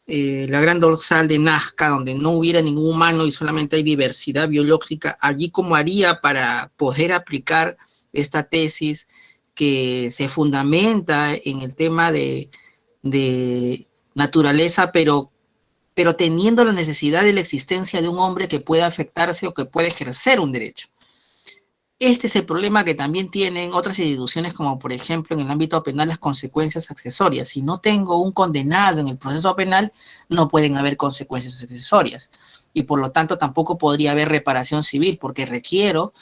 la gran dorsal de Nazca, donde no hubiera ningún humano y solamente hay diversidad biológica? ¿Allí cómo haría para poder aplicar esta tesis que se fundamenta en el tema de naturaleza, pero teniendo la necesidad de la existencia de un hombre que pueda afectarse o que pueda ejercer un derecho? Este es el problema que también tienen otras instituciones, como por ejemplo en el ámbito penal las consecuencias accesorias. Si no tengo un condenado en el proceso penal, no pueden haber consecuencias accesorias. Y por lo tanto tampoco podría haber reparación civil, porque requiero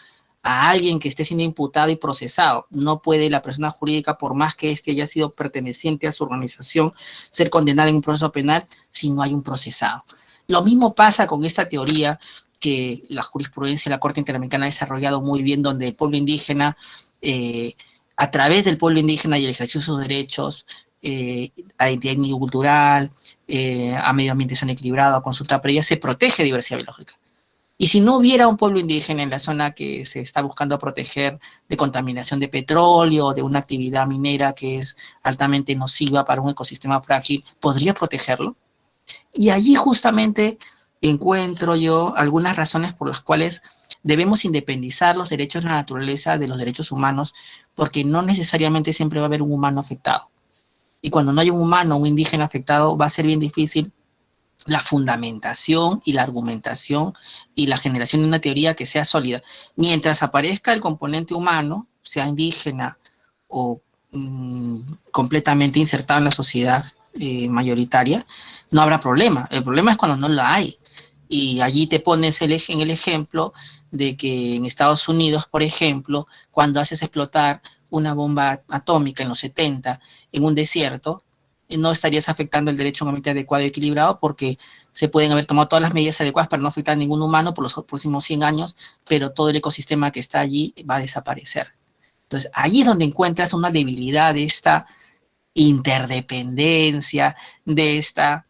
a alguien que esté siendo imputado y procesado. No puede la persona jurídica, por más que éste haya sido perteneciente a su organización, ser condenada en un proceso penal si no hay un procesado. Lo mismo pasa con esta teoría que la jurisprudencia de la Corte Interamericana ha desarrollado muy bien, donde el pueblo indígena, a través del pueblo indígena y el ejercicio de sus derechos, a identidad étnico-cultural, a medio ambiente sano y equilibrado, a consulta previa, se protege diversidad biológica. Y si no hubiera un pueblo indígena en la zona que se está buscando proteger de contaminación de petróleo, de una actividad minera que es altamente nociva para un ecosistema frágil, ¿podría protegerlo? Y allí justamente encuentro yo algunas razones por las cuales debemos independizar los derechos de la naturaleza de los derechos humanos, porque no necesariamente siempre va a haber un humano afectado. Y cuando no hay un humano, un indígena afectado, va a ser bien difícil la fundamentación y la argumentación y la generación de una teoría que sea sólida. Mientras aparezca el componente humano, sea indígena o completamente insertado en la sociedad mayoritaria, no habrá problema. El problema es cuando no la hay. Y allí te pones en el ejemplo de que en Estados Unidos, por ejemplo, cuando haces explotar una bomba atómica en los 70 en un desierto, no estarías afectando el derecho a un ambiente adecuado y equilibrado, porque se pueden haber tomado todas las medidas adecuadas para no afectar a ningún humano por los próximos 100 años, pero todo el ecosistema que está allí va a desaparecer. Entonces, allí es donde encuentras una debilidad de esta interdependencia, de esta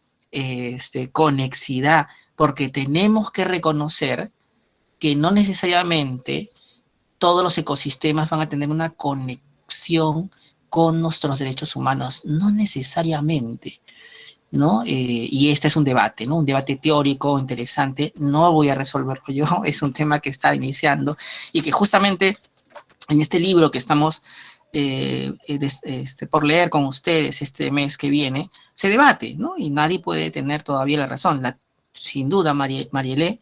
conexidad, porque tenemos que reconocer que no necesariamente todos los ecosistemas van a tener una conexión con nuestros derechos humanos, no necesariamente, ¿no? Y este es un debate, ¿no? Un debate teórico interesante, no voy a resolverlo yo, es un tema que está iniciando y que justamente en este libro que estamos por leer con ustedes este mes que viene, se debate, ¿no? Y nadie puede tener todavía la razón. Sin duda, Marielé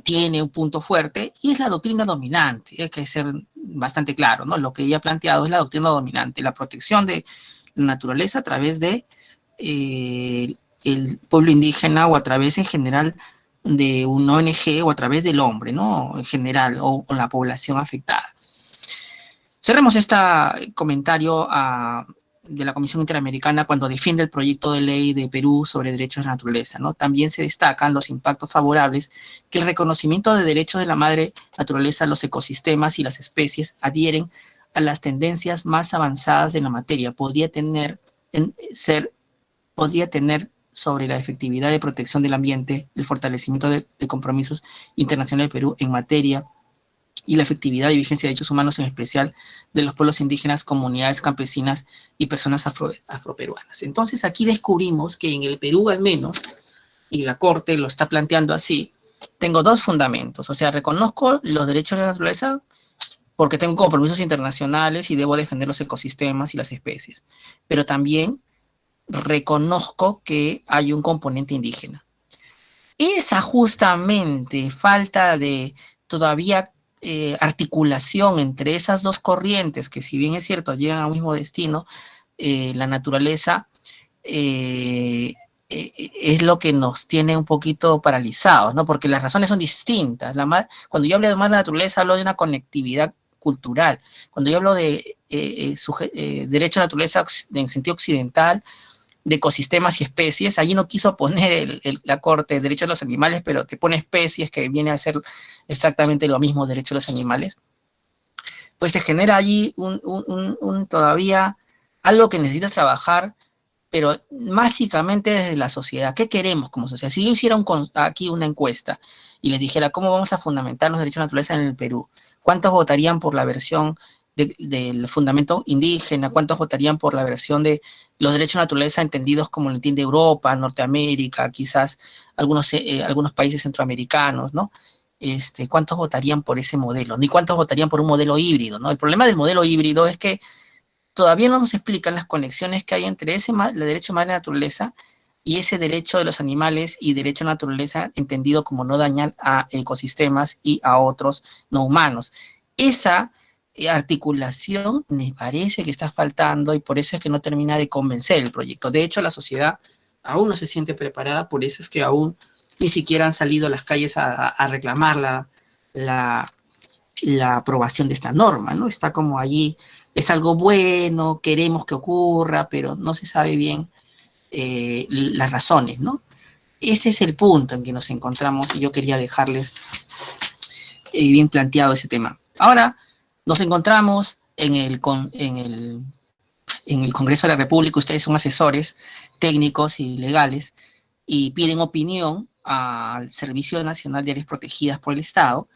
tiene un punto fuerte y es la doctrina dominante, hay que ser bastante claro, ¿no? Lo que ella ha planteado es la doctrina dominante, la protección de la naturaleza a través de el pueblo indígena o a través en general de un ONG o a través del hombre, ¿no? En general, o con la población afectada. Cerremos este comentario de la Comisión Interamericana cuando defiende el proyecto de ley de Perú sobre derechos de naturaleza, ¿no? También se destacan los impactos favorables que el reconocimiento de derechos de la madre naturaleza, los ecosistemas y las especies adhieren a las tendencias más avanzadas de la materia. Podría tener sobre la efectividad de protección del ambiente, el fortalecimiento de compromisos internacionales de Perú en materia y la efectividad y vigencia de derechos humanos, en especial de los pueblos indígenas, comunidades campesinas y personas afroperuanas. Entonces aquí descubrimos que en el Perú al menos, y la Corte lo está planteando así, tengo dos fundamentos, o sea, reconozco los derechos de la naturaleza porque tengo compromisos internacionales y debo defender los ecosistemas y las especies, pero también reconozco que hay un componente indígena. Esa justamente falta de todavía articulación entre esas dos corrientes, que si bien es cierto, llegan al mismo destino, la naturaleza es lo que nos tiene un poquito paralizados, ¿no? Porque las razones son distintas. Cuando yo hablo de más naturaleza, hablo de una conectividad cultural. Cuando yo hablo de derecho a la naturaleza en sentido occidental, de ecosistemas y especies, allí no quiso poner la Corte de Derechos de los Animales, pero te pone especies, que viene a ser exactamente lo mismo, derechos de los animales, pues te genera allí todavía algo que necesitas trabajar, pero básicamente desde la sociedad. ¿Qué queremos como sociedad? Si yo hiciera aquí una encuesta y les dijera cómo vamos a fundamentar los derechos de la naturaleza en el Perú, ¿cuántos votarían por la versión del fundamento indígena? ¿Cuántos votarían por la versión de los derechos de naturaleza entendidos como lo entiende Europa, Norteamérica, quizás algunos países centroamericanos, ¿no? ¿Cuántos votarían por ese modelo? Ni cuántos votarían por un modelo híbrido, ¿no? El problema del modelo híbrido es que todavía no nos explican las conexiones que hay entre el derecho a madre naturaleza y ese derecho de los animales y derecho a la naturaleza entendido como no dañar a ecosistemas y a otros no humanos. Esa articulación me parece que está faltando y por eso es que no termina de convencer el proyecto. De hecho, la sociedad aún no se siente preparada, por eso es que aún ni siquiera han salido a las calles a reclamar la aprobación de esta norma, ¿no? Está como allí, es algo bueno, queremos que ocurra, pero no se sabe bien las razones, ¿no? Ese es el punto en que nos encontramos y yo quería dejarles bien planteado ese tema. Ahora, nos encontramos en el Congreso de la República, ustedes son asesores técnicos y legales y piden opinión al Servicio Nacional de Áreas Protegidas por el Estado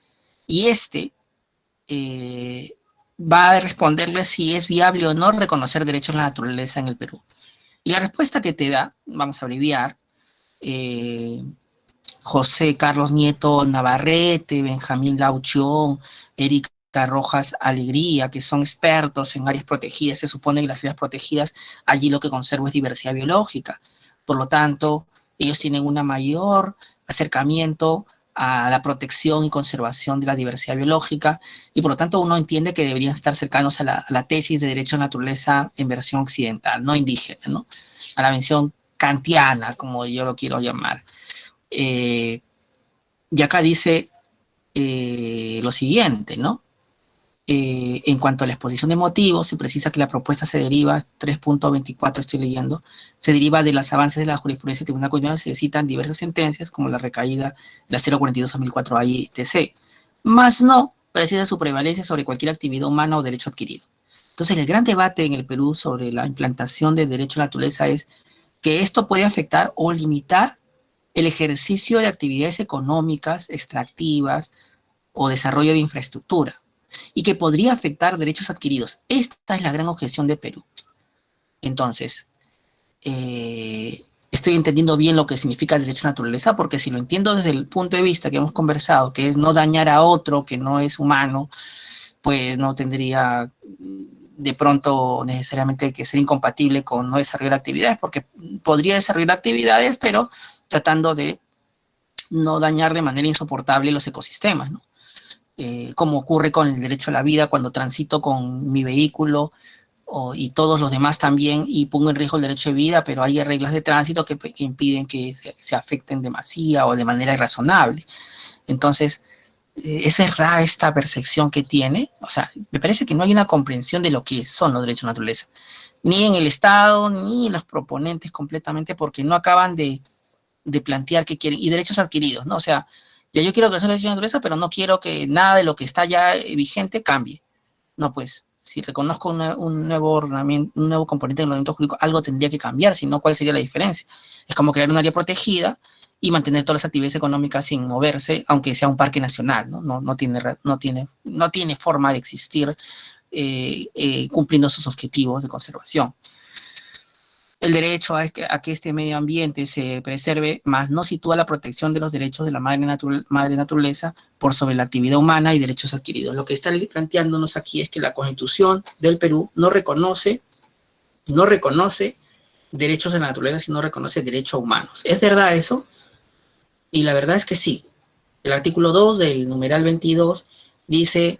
y va a responderle si es viable o no reconocer derechos a la naturaleza en el Perú. Y la respuesta que te da, vamos a abreviar, José Carlos Nieto Navarrete, Benjamín Lauchión, Erika Rojas Alegría, que son expertos en áreas protegidas. Se supone que las áreas protegidas, allí lo que conserva es diversidad biológica. Por lo tanto, ellos tienen un mayor acercamiento a la protección y conservación de la diversidad biológica, y por lo tanto uno entiende que deberían estar cercanos a la tesis de derecho a la naturaleza en versión occidental, no indígena, ¿no? A la versión kantiana, como yo lo quiero llamar. Y acá dice lo siguiente, ¿no? En cuanto a la exposición de motivos, se precisa que la propuesta se deriva, 3.24 estoy leyendo, se deriva de los avances de la jurisprudencia del Tribunal Constitucional, se citan diversas sentencias, como la recaída, la 042-2004 y etc., más no precisa su prevalencia sobre cualquier actividad humana o derecho adquirido. Entonces, el gran debate en el Perú sobre la implantación del derecho a la naturaleza es que esto puede afectar o limitar el ejercicio de actividades económicas, extractivas o desarrollo de infraestructura, y que podría afectar derechos adquiridos. Esta es la gran objeción de Perú. Entonces, estoy entendiendo bien lo que significa el derecho a la naturaleza, porque si lo entiendo desde el punto de vista que hemos conversado, que es no dañar a otro que no es humano, pues no tendría de pronto necesariamente que ser incompatible con no desarrollar actividades, porque podría desarrollar actividades, pero tratando de no dañar de manera insoportable los ecosistemas, ¿no? Como ocurre con el derecho a la vida cuando transito con mi vehículo y todos los demás también y pongo en riesgo el derecho de vida, pero hay reglas de tránsito que impiden que se afecten demasiado o de manera irrazonable. Entonces, ¿es verdad esta percepción que tiene? O sea, me parece que no hay una comprensión de lo que son los derechos de naturaleza, ni en el Estado, ni en los proponentes completamente, porque no acaban de plantear qué quieren, y derechos adquiridos, ¿no? O sea, ya yo quiero que sea la derechos de naturaleza, pero no quiero que nada de lo que está ya vigente cambie. No, pues, si reconozco un nuevo ordenamiento, un nuevo componente del ordenamiento jurídico, algo tendría que cambiar, si no, ¿cuál sería la diferencia? Es como crear un área protegida y mantener todas las actividades económicas sin moverse, aunque sea un parque nacional, ¿no? No tiene forma de existir cumpliendo sus objetivos de conservación. El derecho a que este medio ambiente se preserve, más no sitúa la protección de los derechos de la madre naturaleza por sobre la actividad humana y derechos adquiridos. Lo que está planteándonos aquí es que la Constitución del Perú no reconoce derechos de la naturaleza, sino reconoce derechos humanos. ¿Es verdad eso? Y la verdad es que sí. El artículo 2 del numeral 22 dice,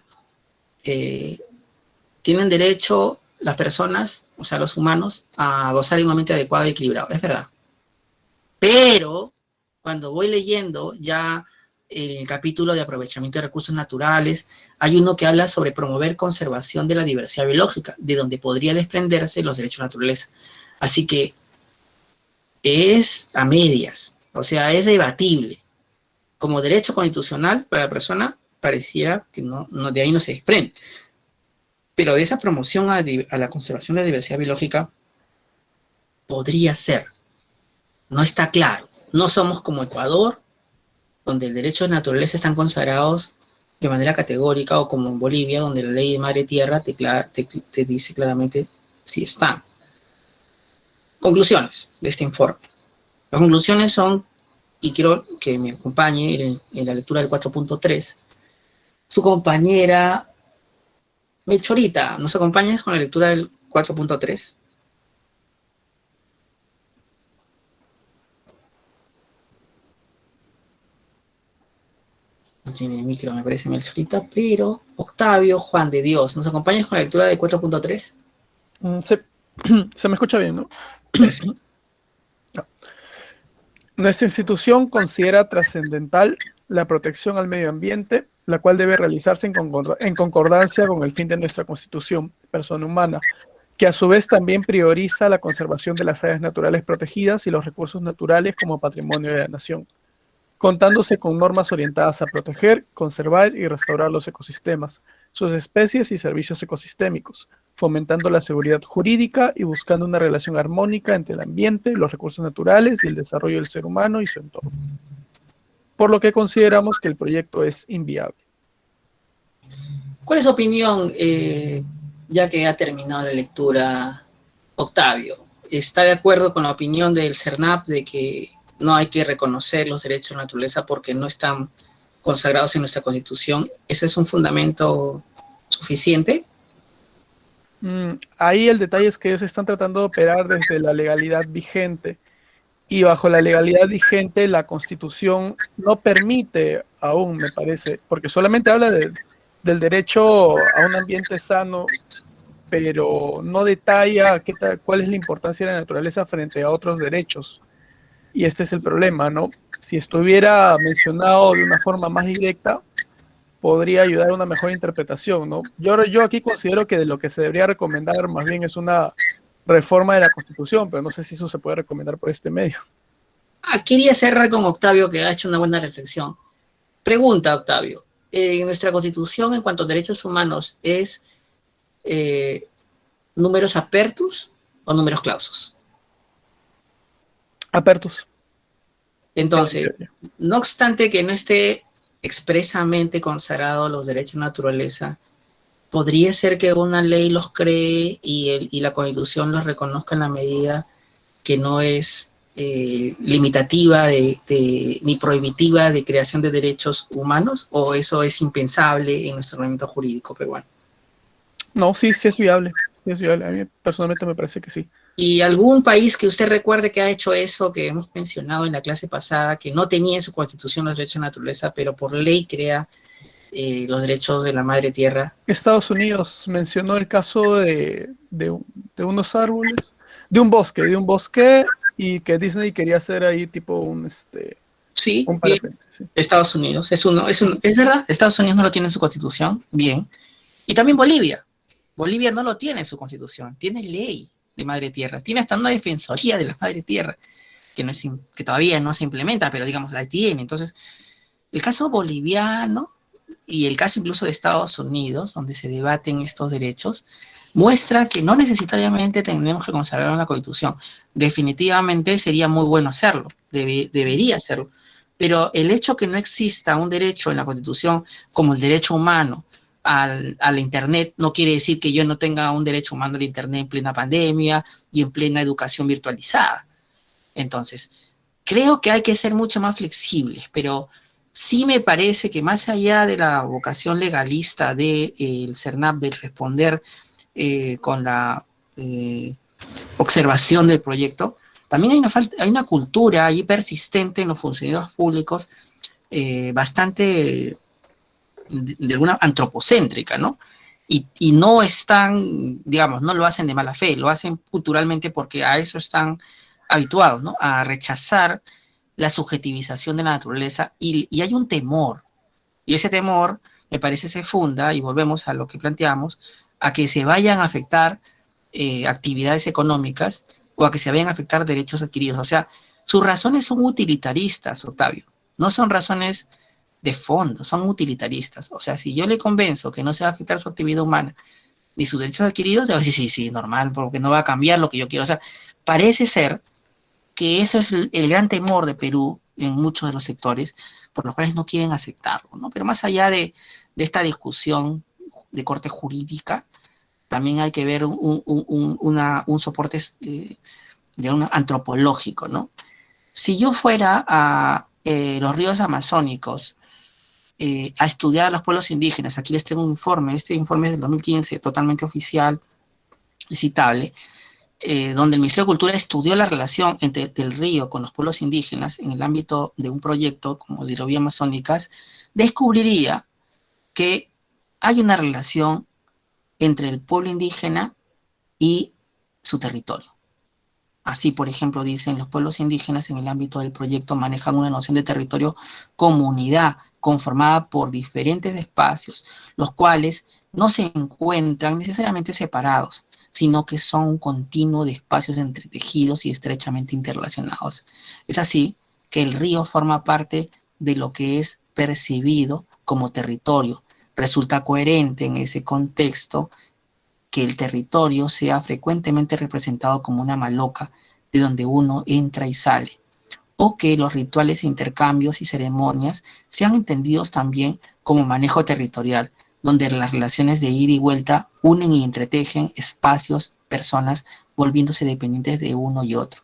tienen derecho las personas, o sea, los humanos, a gozar de un ambiente adecuado y equilibrado. Es verdad. Pero, cuando voy leyendo ya el capítulo de aprovechamiento de recursos naturales, hay uno que habla sobre promover conservación de la diversidad biológica, de donde podría desprenderse los derechos de naturaleza. Así que es a medias, o sea, es debatible. Como derecho constitucional para la persona, pareciera que de ahí no se desprende. Pero de esa promoción a la conservación de la diversidad biológica podría ser. No está claro. No somos como Ecuador, donde el derecho de naturaleza están consagrados de manera categórica, o como en Bolivia, donde la ley de madre tierra te dice claramente si están. Conclusiones de este informe. Las conclusiones son, y quiero que me acompañe en la lectura del 4.3, su compañera Melchorita, ¿nos acompañas con la lectura del 4.3? No tiene micro, me parece, Melchorita, pero Octavio, Juan de Dios, ¿nos acompañas con la lectura del 4.3? Se me escucha bien, ¿no? No. Nuestra institución considera trascendental la protección al medio ambiente, la cual debe realizarse en concordancia con el fin de nuestra Constitución, persona humana, que a su vez también prioriza la conservación de las áreas naturales protegidas y los recursos naturales como patrimonio de la nación, contándose con normas orientadas a proteger, conservar y restaurar los ecosistemas, sus especies y servicios ecosistémicos, fomentando la seguridad jurídica y buscando una relación armónica entre el ambiente, los recursos naturales y el desarrollo del ser humano y su entorno. Por lo que consideramos que el proyecto es inviable. ¿Cuál es su opinión, ya que ha terminado la lectura, Octavio? ¿Está de acuerdo con la opinión del CERNAP de que no hay que reconocer los derechos de la naturaleza porque no están consagrados en nuestra Constitución? ¿Eso es un fundamento suficiente? Ahí el detalle es que ellos están tratando de operar desde la legalidad vigente, y bajo la legalidad vigente la Constitución no permite aún, me parece, porque solamente habla del derecho a un ambiente sano, pero no detalla cuál es la importancia de la naturaleza frente a otros derechos. Y este es el problema, ¿no? Si estuviera mencionado de una forma más directa, podría ayudar a una mejor interpretación, ¿no? Yo aquí considero que de lo que se debería recomendar más bien es una reforma de la Constitución, pero no sé si eso se puede recomendar por este medio. Quería cerrar con Octavio, que ha hecho una buena reflexión. Pregunta, Octavio. Nuestra Constitución en cuanto a derechos humanos es números apertus o números clausus. Apertus. Entonces, no obstante que no esté expresamente consagrado los derechos de naturaleza, podría ser que una ley los cree y la Constitución los reconozca en la medida que no es limitativa ni prohibitiva de creación de derechos humanos, o eso es impensable en nuestro ordenamiento jurídico peruano. No, sí es viable. Sí es viable. A mí personalmente me parece que sí. ¿Y algún país que usted recuerde que ha hecho eso, que hemos mencionado en la clase pasada, que no tenía en su constitución los derechos de naturaleza, pero por ley crea los derechos de la madre tierra? Estados Unidos mencionó el caso de unos árboles, de un bosque, y que Disney quería hacer ahí tipo un Sí, un bien. parapente, sí. Estados Unidos, es verdad, Estados Unidos no lo tiene en su constitución, bien. Y también Bolivia. Bolivia no lo tiene en su constitución, tiene ley de madre tierra, tiene hasta una defensoría de la madre tierra, que todavía no se implementa, pero digamos la tiene. Entonces, el caso boliviano y el caso incluso de Estados Unidos, donde se debaten estos derechos, muestra que no necesariamente tenemos que consagrar en la Constitución. Definitivamente sería muy bueno hacerlo, debería hacerlo. Pero el hecho que no exista un derecho en la Constitución como el derecho humano al Internet no quiere decir que yo no tenga un derecho humano al Internet en plena pandemia y en plena educación virtualizada. Entonces, creo que hay que ser mucho más flexibles, pero sí me parece que más allá de la vocación legalista del CERNAP de responder con la observación del proyecto, también hay una cultura ahí persistente en los funcionarios públicos bastante, de alguna antropocéntrica, ¿no? Y no están, digamos, no lo hacen de mala fe, lo hacen culturalmente porque a eso están habituados, ¿no? A rechazar la subjetivización de la naturaleza y hay un temor, y ese temor me parece se funda, y volvemos a lo que planteamos, a que se vayan a afectar actividades económicas o a que se vayan a afectar derechos adquiridos. O sea, sus razones son utilitaristas, Octavio, no son razones de fondo, son utilitaristas. O sea, si yo le convenzo que no se va a afectar su actividad humana ni sus derechos adquiridos, va a decir, sí, normal, porque no va a cambiar lo que yo quiero. O sea, parece ser que eso es el gran temor de Perú en muchos de los sectores, por los cuales no quieren aceptarlo, ¿no? Pero más allá de esta discusión de corte jurídica, también hay que ver un soporte antropológico, ¿no? Si yo fuera a los ríos amazónicos a estudiar a los pueblos indígenas, aquí les tengo un informe, este informe es del 2015, totalmente oficial y citable, donde el Ministerio de Cultura estudió la relación entre el río con los pueblos indígenas en el ámbito de un proyecto como de hidrovías amazónicas, descubriría que hay una relación entre el pueblo indígena y su territorio. Así, por ejemplo, dicen los pueblos indígenas en el ámbito del proyecto manejan una noción de territorio comunidad conformada por diferentes espacios, los cuales no se encuentran necesariamente separados, sino que son un continuo de espacios entretejidos y estrechamente interrelacionados. Es así que el río forma parte de lo que es percibido como territorio. Resulta coherente en ese contexto que el territorio sea frecuentemente representado como una maloca de donde uno entra y sale, o que los rituales, intercambios y ceremonias sean entendidos también como manejo territorial, donde las relaciones de ida y vuelta unen y entretejen espacios, personas, volviéndose dependientes de uno y otro.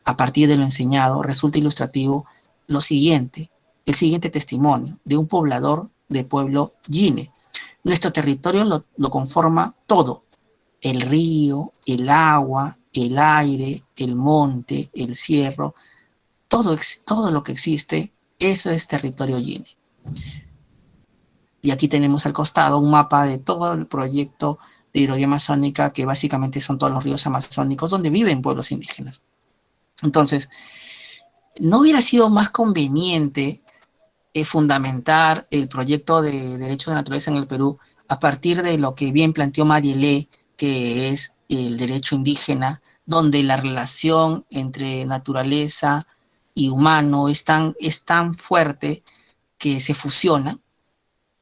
A partir de lo enseñado, resulta ilustrativo el siguiente testimonio de un poblador de pueblo Yine. Nuestro territorio lo conforma todo: el río, el agua, el aire, el monte, el cerro, todo lo que existe, eso es territorio Yine. Y aquí tenemos al costado un mapa de todo el proyecto de hidrovía amazónica, que básicamente son todos los ríos amazónicos donde viven pueblos indígenas. Entonces, ¿no hubiera sido más conveniente fundamentar el proyecto de derecho de naturaleza en el Perú a partir de lo que bien planteó Marielé, que es el derecho indígena, donde la relación entre naturaleza y humano es tan fuerte que se fusiona.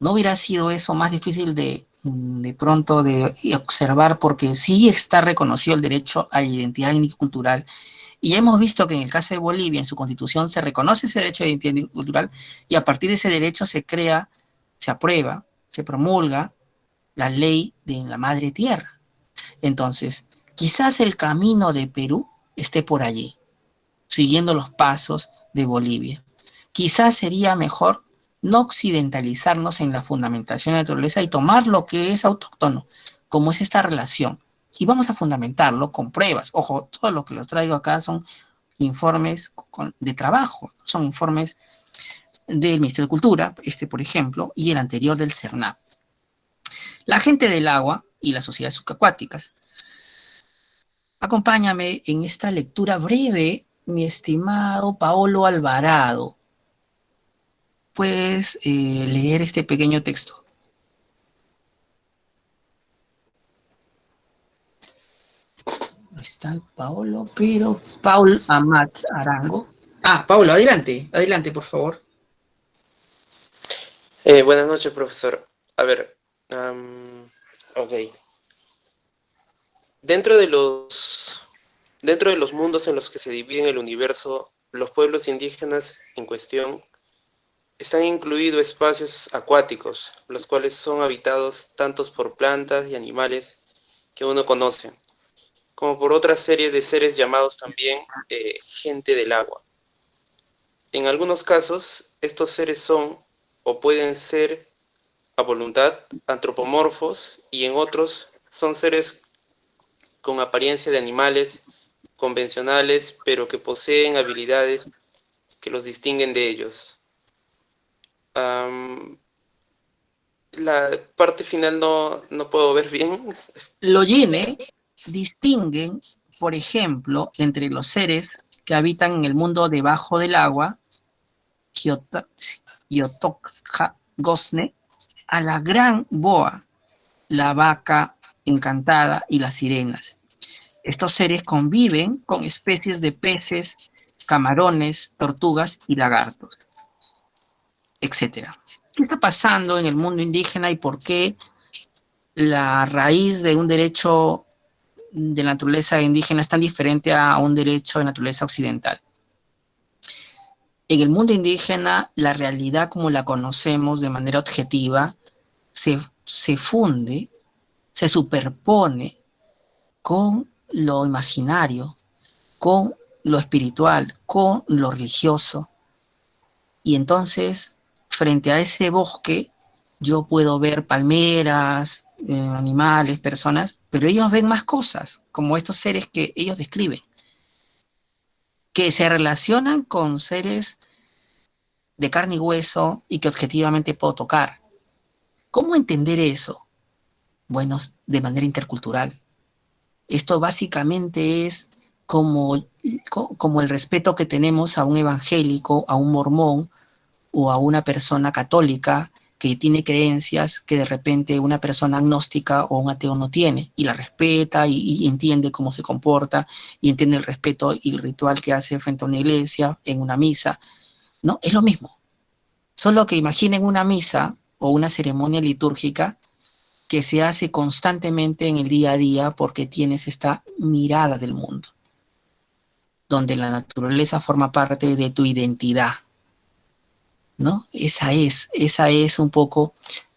¿No hubiera sido eso más difícil de pronto de observar? Porque sí está reconocido el derecho a la identidad cultural. Y hemos visto que en el caso de Bolivia, en su constitución, se reconoce ese derecho de identidad cultural y a partir de ese derecho se crea, se aprueba, se promulga la ley de la madre tierra. Entonces, quizás el camino de Perú esté por allí, siguiendo los pasos de Bolivia. Quizás sería mejor no occidentalizarnos en la fundamentación de la naturaleza y tomar lo que es autóctono, como es esta relación. Y vamos a fundamentarlo con pruebas. Ojo, todo lo que los traigo acá son informes de trabajo, son informes del Ministerio de Cultura, por ejemplo, y el anterior del CERNAP. La gente del agua y las sociedades subacuáticas. Acompáñame en esta lectura breve, mi estimado Paolo Alvarado. ¿Puedes leer este pequeño texto? No está Paolo, pero Paul Amat Arango. Paolo, adelante, por favor. Buenas noches, profesor. A ver, ok. Dentro de los mundos en los que se divide el universo, los pueblos indígenas en cuestión están incluidos espacios acuáticos, los cuales son habitados tanto por plantas y animales que uno conoce, como por otra serie de seres llamados también gente del agua. En algunos casos, estos seres son o pueden ser a voluntad antropomorfos y en otros son seres con apariencia de animales convencionales, pero que poseen habilidades que los distinguen de ellos. La parte final no puedo ver bien. Lo llene, distinguen, por ejemplo, entre los seres que habitan en el mundo debajo del agua, Yotokha Gosne, a la gran boa, la vaca encantada y las sirenas. Estos seres conviven con especies de peces, camarones, tortugas y lagartos, etc. ¿Qué está pasando en el mundo indígena y por qué la raíz de un derecho de naturaleza indígena es tan diferente a un derecho de naturaleza occidental? En el mundo indígena, la realidad como la conocemos de manera objetiva se funde, se superpone con lo imaginario, con lo espiritual, con lo religioso. Y entonces, frente a ese bosque, yo puedo ver palmeras, animales, personas, pero ellos ven más cosas, como estos seres que ellos describen, que se relacionan con seres de carne y hueso y que objetivamente puedo tocar. ¿Cómo entender eso? Bueno, de manera intercultural. Esto básicamente es como el respeto que tenemos a un evangélico, a un mormón o a una persona católica que tiene creencias que de repente una persona agnóstica o un ateo no tiene, y la respeta y entiende cómo se comporta, y entiende el respeto y el ritual que hace frente a una iglesia, en una misa, ¿no? Es lo mismo. Solo que imaginen una misa o una ceremonia litúrgica que se hace constantemente en el día a día porque tienes esta mirada del mundo, donde la naturaleza forma parte de tu identidad, ¿no? Esa es un poco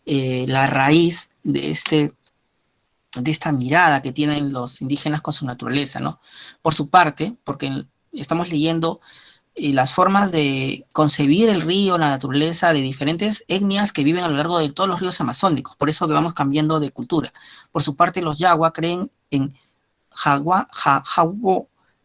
la raíz de esta mirada que tienen los indígenas con su naturaleza, ¿no? Por su parte, porque estamos leyendo las formas de concebir el río, la naturaleza de diferentes etnias que viven a lo largo de todos los ríos amazónicos, por eso que vamos cambiando de cultura. Por su parte, los Yawa creen en Jawa,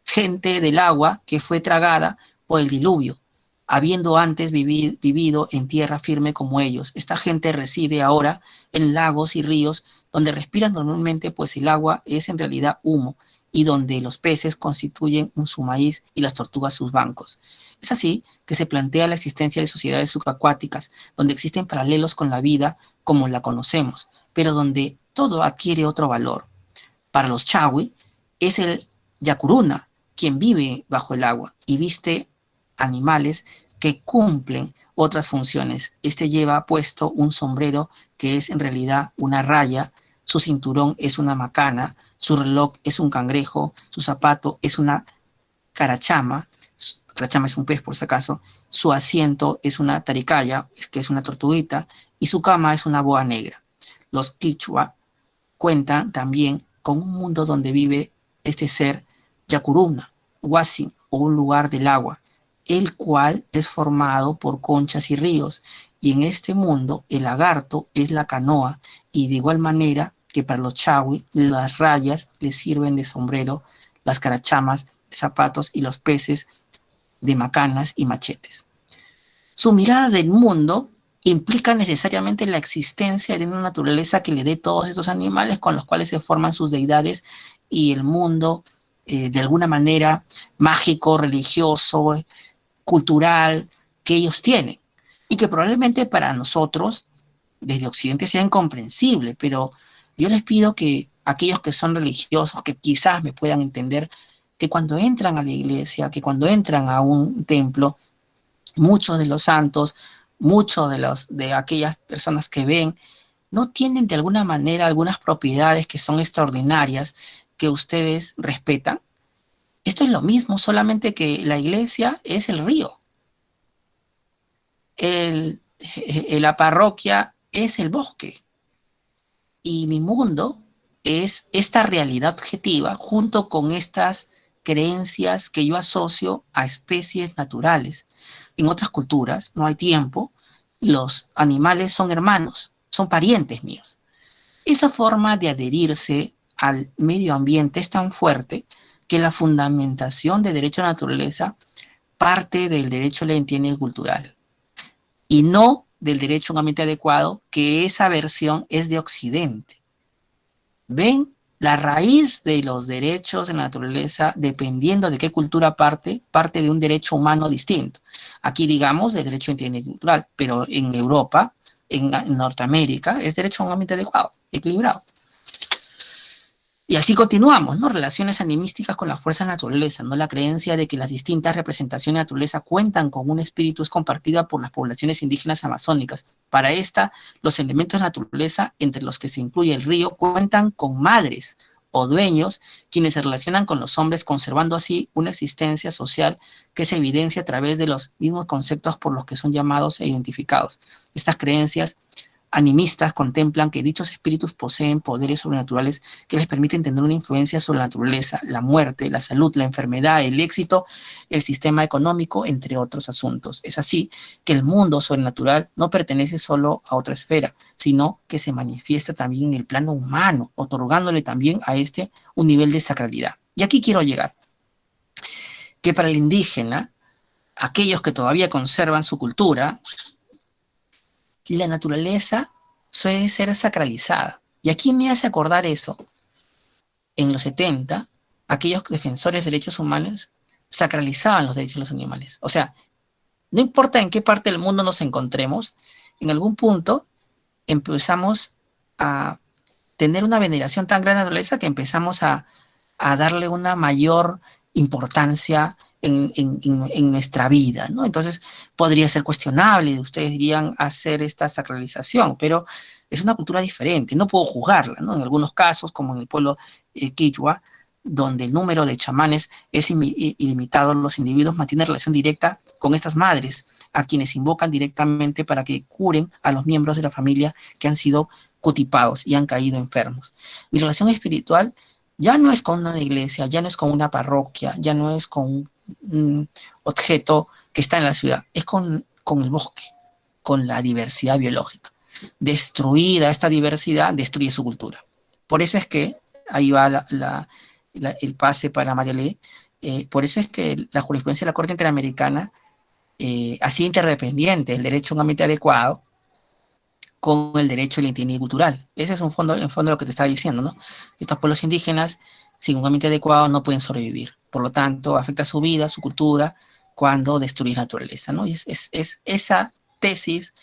gente del agua que fue tragada por el diluvio, habiendo antes vivido en tierra firme como ellos. Esta gente reside ahora en lagos y ríos donde respiran normalmente, pues el agua es en realidad humo y donde los peces constituyen su maíz y las tortugas sus bancos. Es así que se plantea la existencia de sociedades subacuáticas, donde existen paralelos con la vida como la conocemos, pero donde todo adquiere otro valor. Para los Chawi es el Yacuruna quien vive bajo el agua y viste animales que cumplen otras funciones. Este lleva puesto un sombrero que es en realidad una raya, su cinturón es una macana, su reloj es un cangrejo, su zapato es una carachama es un pez por si acaso, su asiento es una taricaya, que es una tortuguita, y su cama es una boa negra. Los Quichua cuentan también con un mundo donde vive este ser Yacuruna, Huasin, o un lugar del agua, el cual es formado por conchas y ríos, y en este mundo el lagarto es la canoa, y de igual manera que para los Chawi, las rayas les sirven de sombrero, las carachamas de zapatos y los peces de macanas y machetes. Su mirada del mundo implica necesariamente la existencia de una naturaleza que le dé todos estos animales con los cuales se forman sus deidades y el mundo de alguna manera mágico, religioso, cultural que ellos tienen y que probablemente para nosotros desde Occidente sea incomprensible, pero yo les pido que aquellos que son religiosos, que quizás me puedan entender, que cuando entran a la iglesia, que cuando entran a un templo, muchos de los santos, muchos de aquellas personas que ven, no tienen de alguna manera algunas propiedades que son extraordinarias que ustedes respetan. Esto es lo mismo, solamente que la iglesia es el río. La parroquia es el bosque. Y mi mundo es esta realidad objetiva junto con estas creencias que yo asocio a especies naturales. En otras culturas no hay tiempo, los animales son hermanos, son parientes míos. Esa forma de adherirse al medio ambiente es tan fuerte que la fundamentación de derecho a la naturaleza parte del derecho a la identidad cultural y no del derecho a un ambiente adecuado, que esa versión es de Occidente. ¿Ven? La raíz de los derechos de la naturaleza, dependiendo de qué cultura parte de un derecho humano distinto. Aquí digamos del derecho a la identidad cultural, pero en Europa, en Norteamérica, es derecho a un ambiente adecuado, equilibrado. Y así continuamos, ¿no? Relaciones animísticas con la fuerza de la naturaleza, ¿no? La creencia de que las distintas representaciones de la naturaleza cuentan con un espíritu es compartida por las poblaciones indígenas amazónicas. Para esta, los elementos de la naturaleza, entre los que se incluye el río, cuentan con madres o dueños, quienes se relacionan con los hombres, conservando así una existencia social que se evidencia a través de los mismos conceptos por los que son llamados e identificados. Estas creencias animistas contemplan que dichos espíritus poseen poderes sobrenaturales que les permiten tener una influencia sobre la naturaleza, la muerte, la salud, la enfermedad, el éxito, el sistema económico, entre otros asuntos. Es así que el mundo sobrenatural no pertenece solo a otra esfera, sino que se manifiesta también en el plano humano, otorgándole también a este un nivel de sacralidad. Y aquí quiero llegar, que para el indígena, aquellos que todavía conservan su cultura, la naturaleza suele ser sacralizada. ¿Y aquí me hace acordar eso? En los 70, aquellos defensores de derechos humanos sacralizaban los derechos de los animales. O sea, no importa en qué parte del mundo nos encontremos, en algún punto empezamos a tener una veneración tan grande a la naturaleza que empezamos a darle una mayor importancia en nuestra vida, ¿no? Entonces podría ser cuestionable, ustedes dirían hacer esta sacralización, pero es una cultura diferente, no puedo juzgarla, ¿no? En algunos casos, como en el pueblo Quichua, donde el número de chamanes es ilimitado, los individuos mantienen relación directa con estas madres, a quienes invocan directamente para que curen a los miembros de la familia que han sido cutipados y han caído enfermos. Mi relación espiritual ya no es con una iglesia, ya no es con una parroquia, ya no es con un objeto que está en la ciudad, es con el bosque, con la diversidad biológica. Destruida esta diversidad, destruye su cultura. Por eso es que, ahí va el pase para Mariale, por eso es que la jurisprudencia de la Corte Interamericana así interdependiente, el derecho a un ambiente adecuado con el derecho a la identidad cultural. Ese es en fondo lo que te estaba diciendo, ¿no? Estos pueblos indígenas sin un ambiente adecuado no pueden sobrevivir. Por lo tanto, afecta su vida, su cultura, cuando destruye la naturaleza, ¿no? Y esa tesis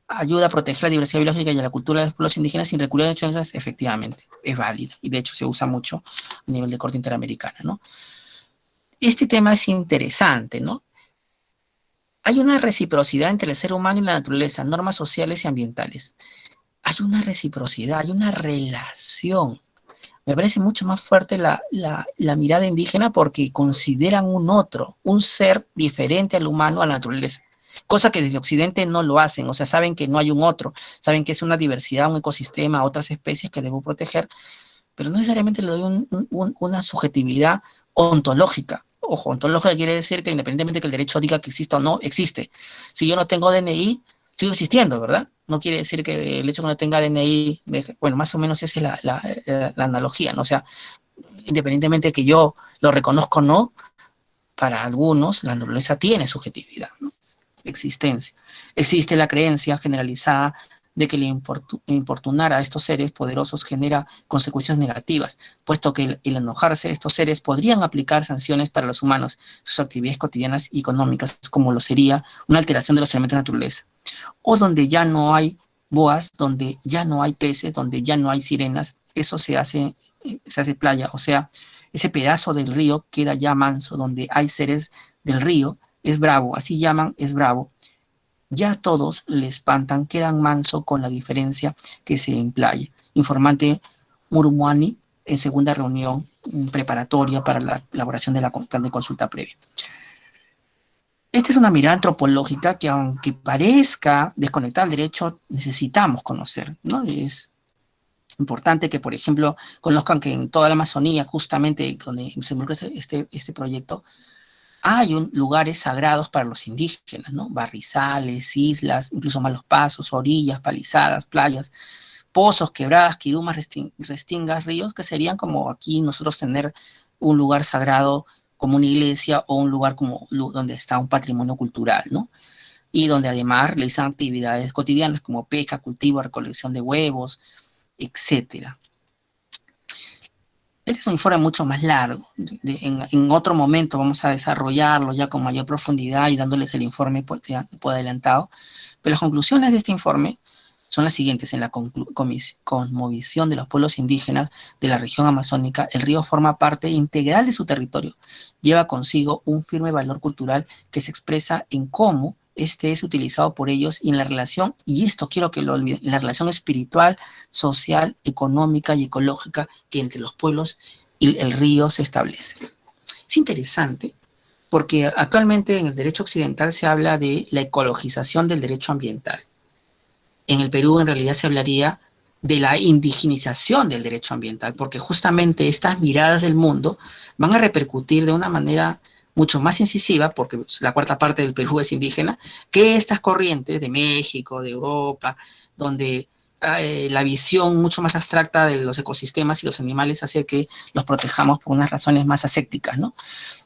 ayuda a proteger la diversidad biológica y a la cultura de los pueblos indígenas sin recurrir a derechos, efectivamente, es válida. Y de hecho se usa mucho a nivel de corte interamericana, ¿no? Este tema es interesante, ¿no? Hay una reciprocidad entre el ser humano y la naturaleza, normas sociales y ambientales. Hay una reciprocidad, hay una relación. Me parece mucho más fuerte la mirada indígena porque consideran un otro, un ser diferente al humano, a la naturaleza. Cosa que desde Occidente no lo hacen, o sea, saben que no hay un otro, saben que es una diversidad, un ecosistema, otras especies que debo proteger, pero no necesariamente le doy una subjetividad ontológica. Ojo, ontológica quiere decir que independientemente que el derecho diga que exista o no, existe. Si yo no tengo DNI, sigo existiendo, ¿verdad? No quiere decir que el hecho de que no tenga DNI, bueno, más o menos esa es la analogía, ¿no? O sea, independientemente de que yo lo reconozca o no, para algunos la naturaleza tiene subjetividad, ¿no? Existencia. Existe la creencia generalizada de que el importunar a estos seres poderosos genera consecuencias negativas, puesto que el enojarse de estos seres podrían aplicar sanciones para los humanos, sus actividades cotidianas y económicas, como lo sería una alteración de los elementos de la naturaleza. O donde ya no hay boas, donde ya no hay peces, donde ya no hay sirenas, eso se hace playa, o sea, ese pedazo del río queda ya manso, donde hay seres del río, es bravo, así llaman, es bravo. Ya todos le espantan, quedan manso con la diferencia que se en playa. Informante Murumuani en segunda reunión preparatoria para la elaboración de la plan de consulta previa. Esta es una mirada antropológica que, aunque parezca desconectada del derecho, necesitamos conocer, ¿no? Es importante que, por ejemplo, conozcan que en toda la Amazonía, justamente donde se involucra este proyecto, hay lugares sagrados para los indígenas, ¿no? Barrizales, islas, incluso malos pasos, orillas, palizadas, playas, pozos, quebradas, quirumas, restingas, ríos, que serían como aquí nosotros tener un lugar sagrado como una iglesia o un lugar como donde está un patrimonio cultural, ¿no? Y donde además realizan actividades cotidianas como pesca, cultivo, recolección de huevos, etcétera. Este es un informe mucho más largo. En otro momento vamos a desarrollarlo ya con mayor profundidad y dándoles el informe por adelantado. Pero las conclusiones de este informe son las siguientes. En la cosmovisión de los pueblos indígenas de la región amazónica, el río forma parte integral de su territorio. Lleva consigo un firme valor cultural que se expresa en cómo este es utilizado por ellos y en la relación, y esto quiero que lo olviden, en la relación espiritual, social, económica y ecológica que entre los pueblos y el río se establece. Es interesante porque actualmente en el derecho occidental se habla de la ecologización del derecho ambiental. En el Perú en realidad se hablaría de la indigenización del derecho ambiental, porque justamente estas miradas del mundo van a repercutir de una manera mucho más incisiva, porque la cuarta parte del Perú es indígena, que estas corrientes de México, de Europa, donde la visión mucho más abstracta de los ecosistemas y los animales hace que los protejamos por unas razones más ascéticas, ¿no?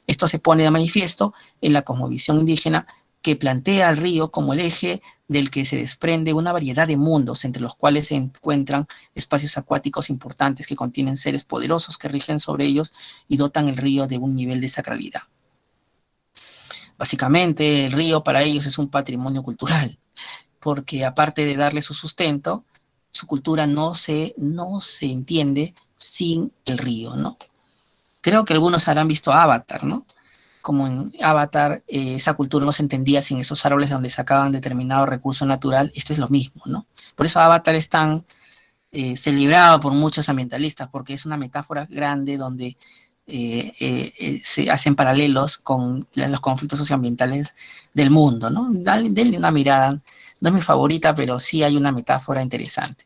Esto se pone de manifiesto en la cosmovisión indígena que plantea al río como el eje del que se desprende una variedad de mundos, entre los cuales se encuentran espacios acuáticos importantes que contienen seres poderosos que rigen sobre ellos y dotan el río de un nivel de sacralidad. Básicamente, el río para ellos es un patrimonio cultural, porque aparte de darle su sustento, su cultura no se entiende sin el río, ¿no? Creo que algunos habrán visto Avatar, ¿no? Como en Avatar, esa cultura no se entendía sin esos árboles donde sacaban determinado recurso natural. Esto es lo mismo, ¿no? Por eso Avatar es tan celebrado por muchos ambientalistas, porque es una metáfora grande donde se hacen paralelos con los conflictos socioambientales del mundo, ¿no? Denle una mirada, no es mi favorita, pero sí hay una metáfora interesante.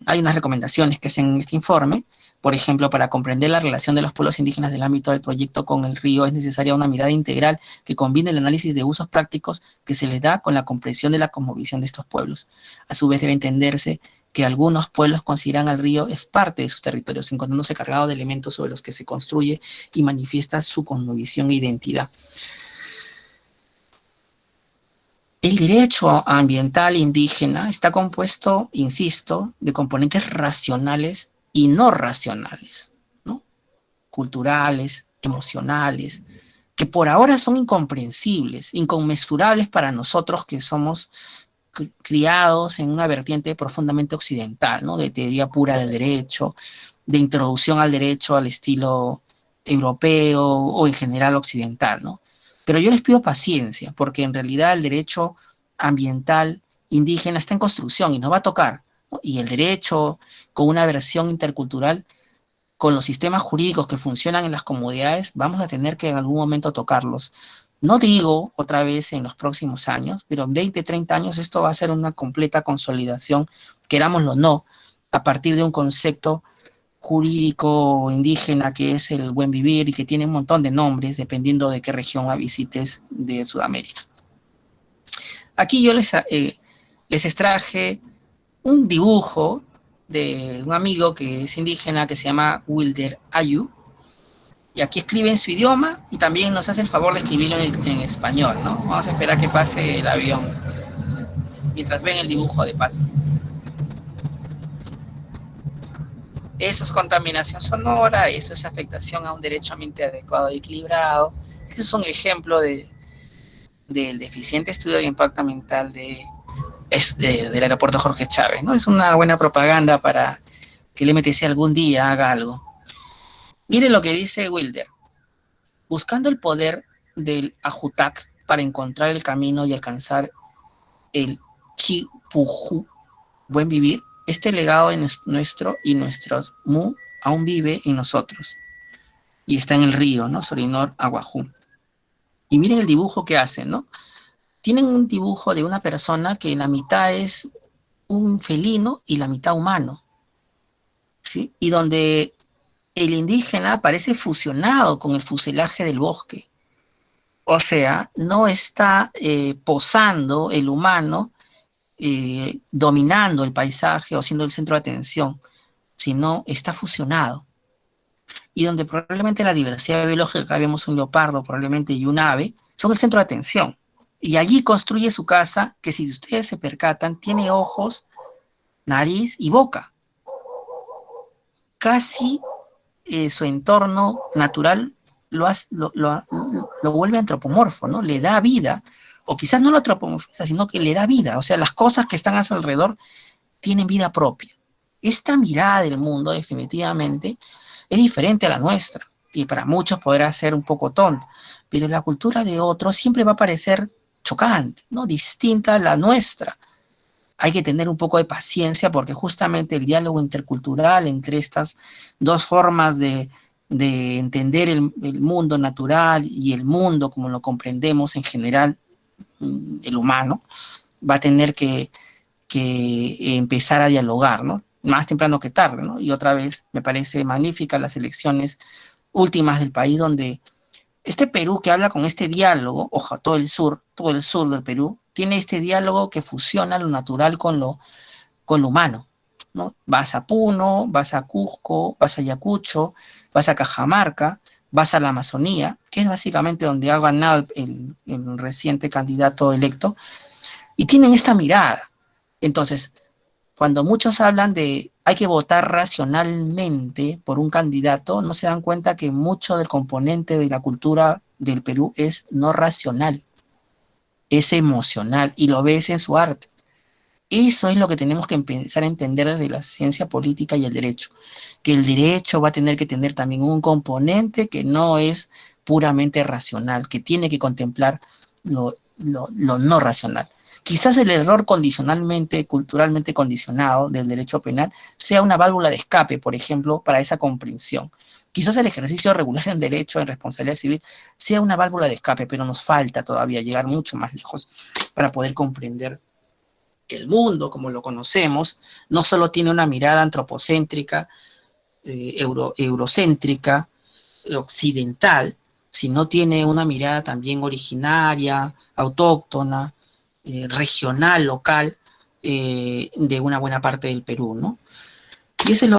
Hay unas recomendaciones que hacen en este informe. Por ejemplo, para comprender la relación de los pueblos indígenas del ámbito del proyecto con el río es necesaria una mirada integral que combine el análisis de usos prácticos que se les da con la comprensión de la cosmovisión de estos pueblos. A su vez debe entenderse que algunos pueblos consideran al río es parte de sus territorios, encontrándose cargado de elementos sobre los que se construye y manifiesta su cosmovisión e identidad. El derecho ambiental indígena está compuesto, insisto, de componentes racionales y no racionales, ¿no? culturales, emocionales, que por ahora son incomprensibles, inconmensurables para nosotros que somos criados en una vertiente profundamente occidental, ¿no? De teoría pura del derecho, de introducción al derecho al estilo europeo o en general occidental, ¿no? Pero yo les pido paciencia, porque en realidad el derecho ambiental indígena está en construcción y nos va a tocar, ¿no? Y el derecho con una versión intercultural, con los sistemas jurídicos que funcionan en las comunidades, vamos a tener que en algún momento tocarlos. No digo otra vez en los próximos años, pero en 20, 30 años esto va a ser una completa consolidación, querámoslo o no, a partir de un concepto jurídico indígena que es el buen vivir y que tiene un montón de nombres dependiendo de qué región la visites de Sudamérica. Aquí yo les extraje un dibujo de un amigo que es indígena que se llama Wilder Ayu, y aquí escribe en su idioma y también nos hace el favor de escribirlo en español, ¿no? Vamos a esperar que pase el avión mientras ven el dibujo de paso. Eso es contaminación sonora, eso es afectación a un derecho ambiente adecuado y equilibrado. Eso es un ejemplo del deficiente estudio de impacto ambiental del aeropuerto Jorge Chávez, ¿no? Es una buena propaganda para que el MTC algún día haga algo. Miren lo que dice Wilder. Buscando el poder del Ajutac para encontrar el camino y alcanzar el Chipujú, buen vivir, este legado es nuestro y nuestros Mu aún vive en nosotros. Y está en el río, ¿no? Sorinor, Aguajú. Y miren el dibujo que hacen, ¿no? Tienen un dibujo de una persona que la mitad es un felino y la mitad humano, ¿sí? Y donde el indígena parece fusionado con el fuselaje del bosque. O sea, no está posando el humano, dominando el paisaje o siendo el centro de atención, sino está fusionado. Y donde probablemente la diversidad biológica, vemos un leopardo probablemente y un ave, son el centro de atención. Y allí construye su casa, que si ustedes se percatan, tiene ojos, nariz y boca. Casi su entorno natural lo vuelve antropomorfo, ¿no? Le da vida, o quizás no lo antropomorfiza, sino que le da vida. O sea, las cosas que están a su alrededor tienen vida propia. Esta mirada del mundo definitivamente es diferente a la nuestra, y para muchos podrá ser un poco tonto, pero la cultura de otros siempre va a parecer chocante, ¿no? Distinta a la nuestra. Hay que tener un poco de paciencia porque justamente el diálogo intercultural entre estas dos formas de entender el mundo natural y el mundo como lo comprendemos en general, el humano, va a tener que empezar a dialogar, ¿no? Más temprano que tarde, ¿no? Y otra vez me parece magnífica las elecciones últimas del país donde este Perú que habla con este diálogo, ojo, todo el sur del Perú, tiene este diálogo que fusiona lo natural con lo humano, ¿no? Vas a Puno, vas a Cusco, vas a Ayacucho, vas a Cajamarca, vas a la Amazonía, que es básicamente donde ha ganado el reciente candidato electo, y tienen esta mirada. Entonces, cuando muchos hablan de hay que votar racionalmente por un candidato, no se dan cuenta que mucho del componente de la cultura del Perú es no racional, es emocional, y lo ves en su arte. Eso es lo que tenemos que empezar a entender desde la ciencia política y el derecho, que el derecho va a tener que tener también un componente que no es puramente racional, que tiene que contemplar lo no racional. Quizás el error condicionalmente, culturalmente condicionado del derecho penal sea una válvula de escape, por ejemplo, para esa comprensión. Quizás el ejercicio regular del derecho en responsabilidad civil sea una válvula de escape, pero nos falta todavía llegar mucho más lejos para poder comprender que el mundo, como lo conocemos, no solo tiene una mirada antropocéntrica, eurocéntrica, occidental, sino tiene una mirada también originaria, autóctona, regional, local, de una buena parte del Perú, ¿no? Y ese es lo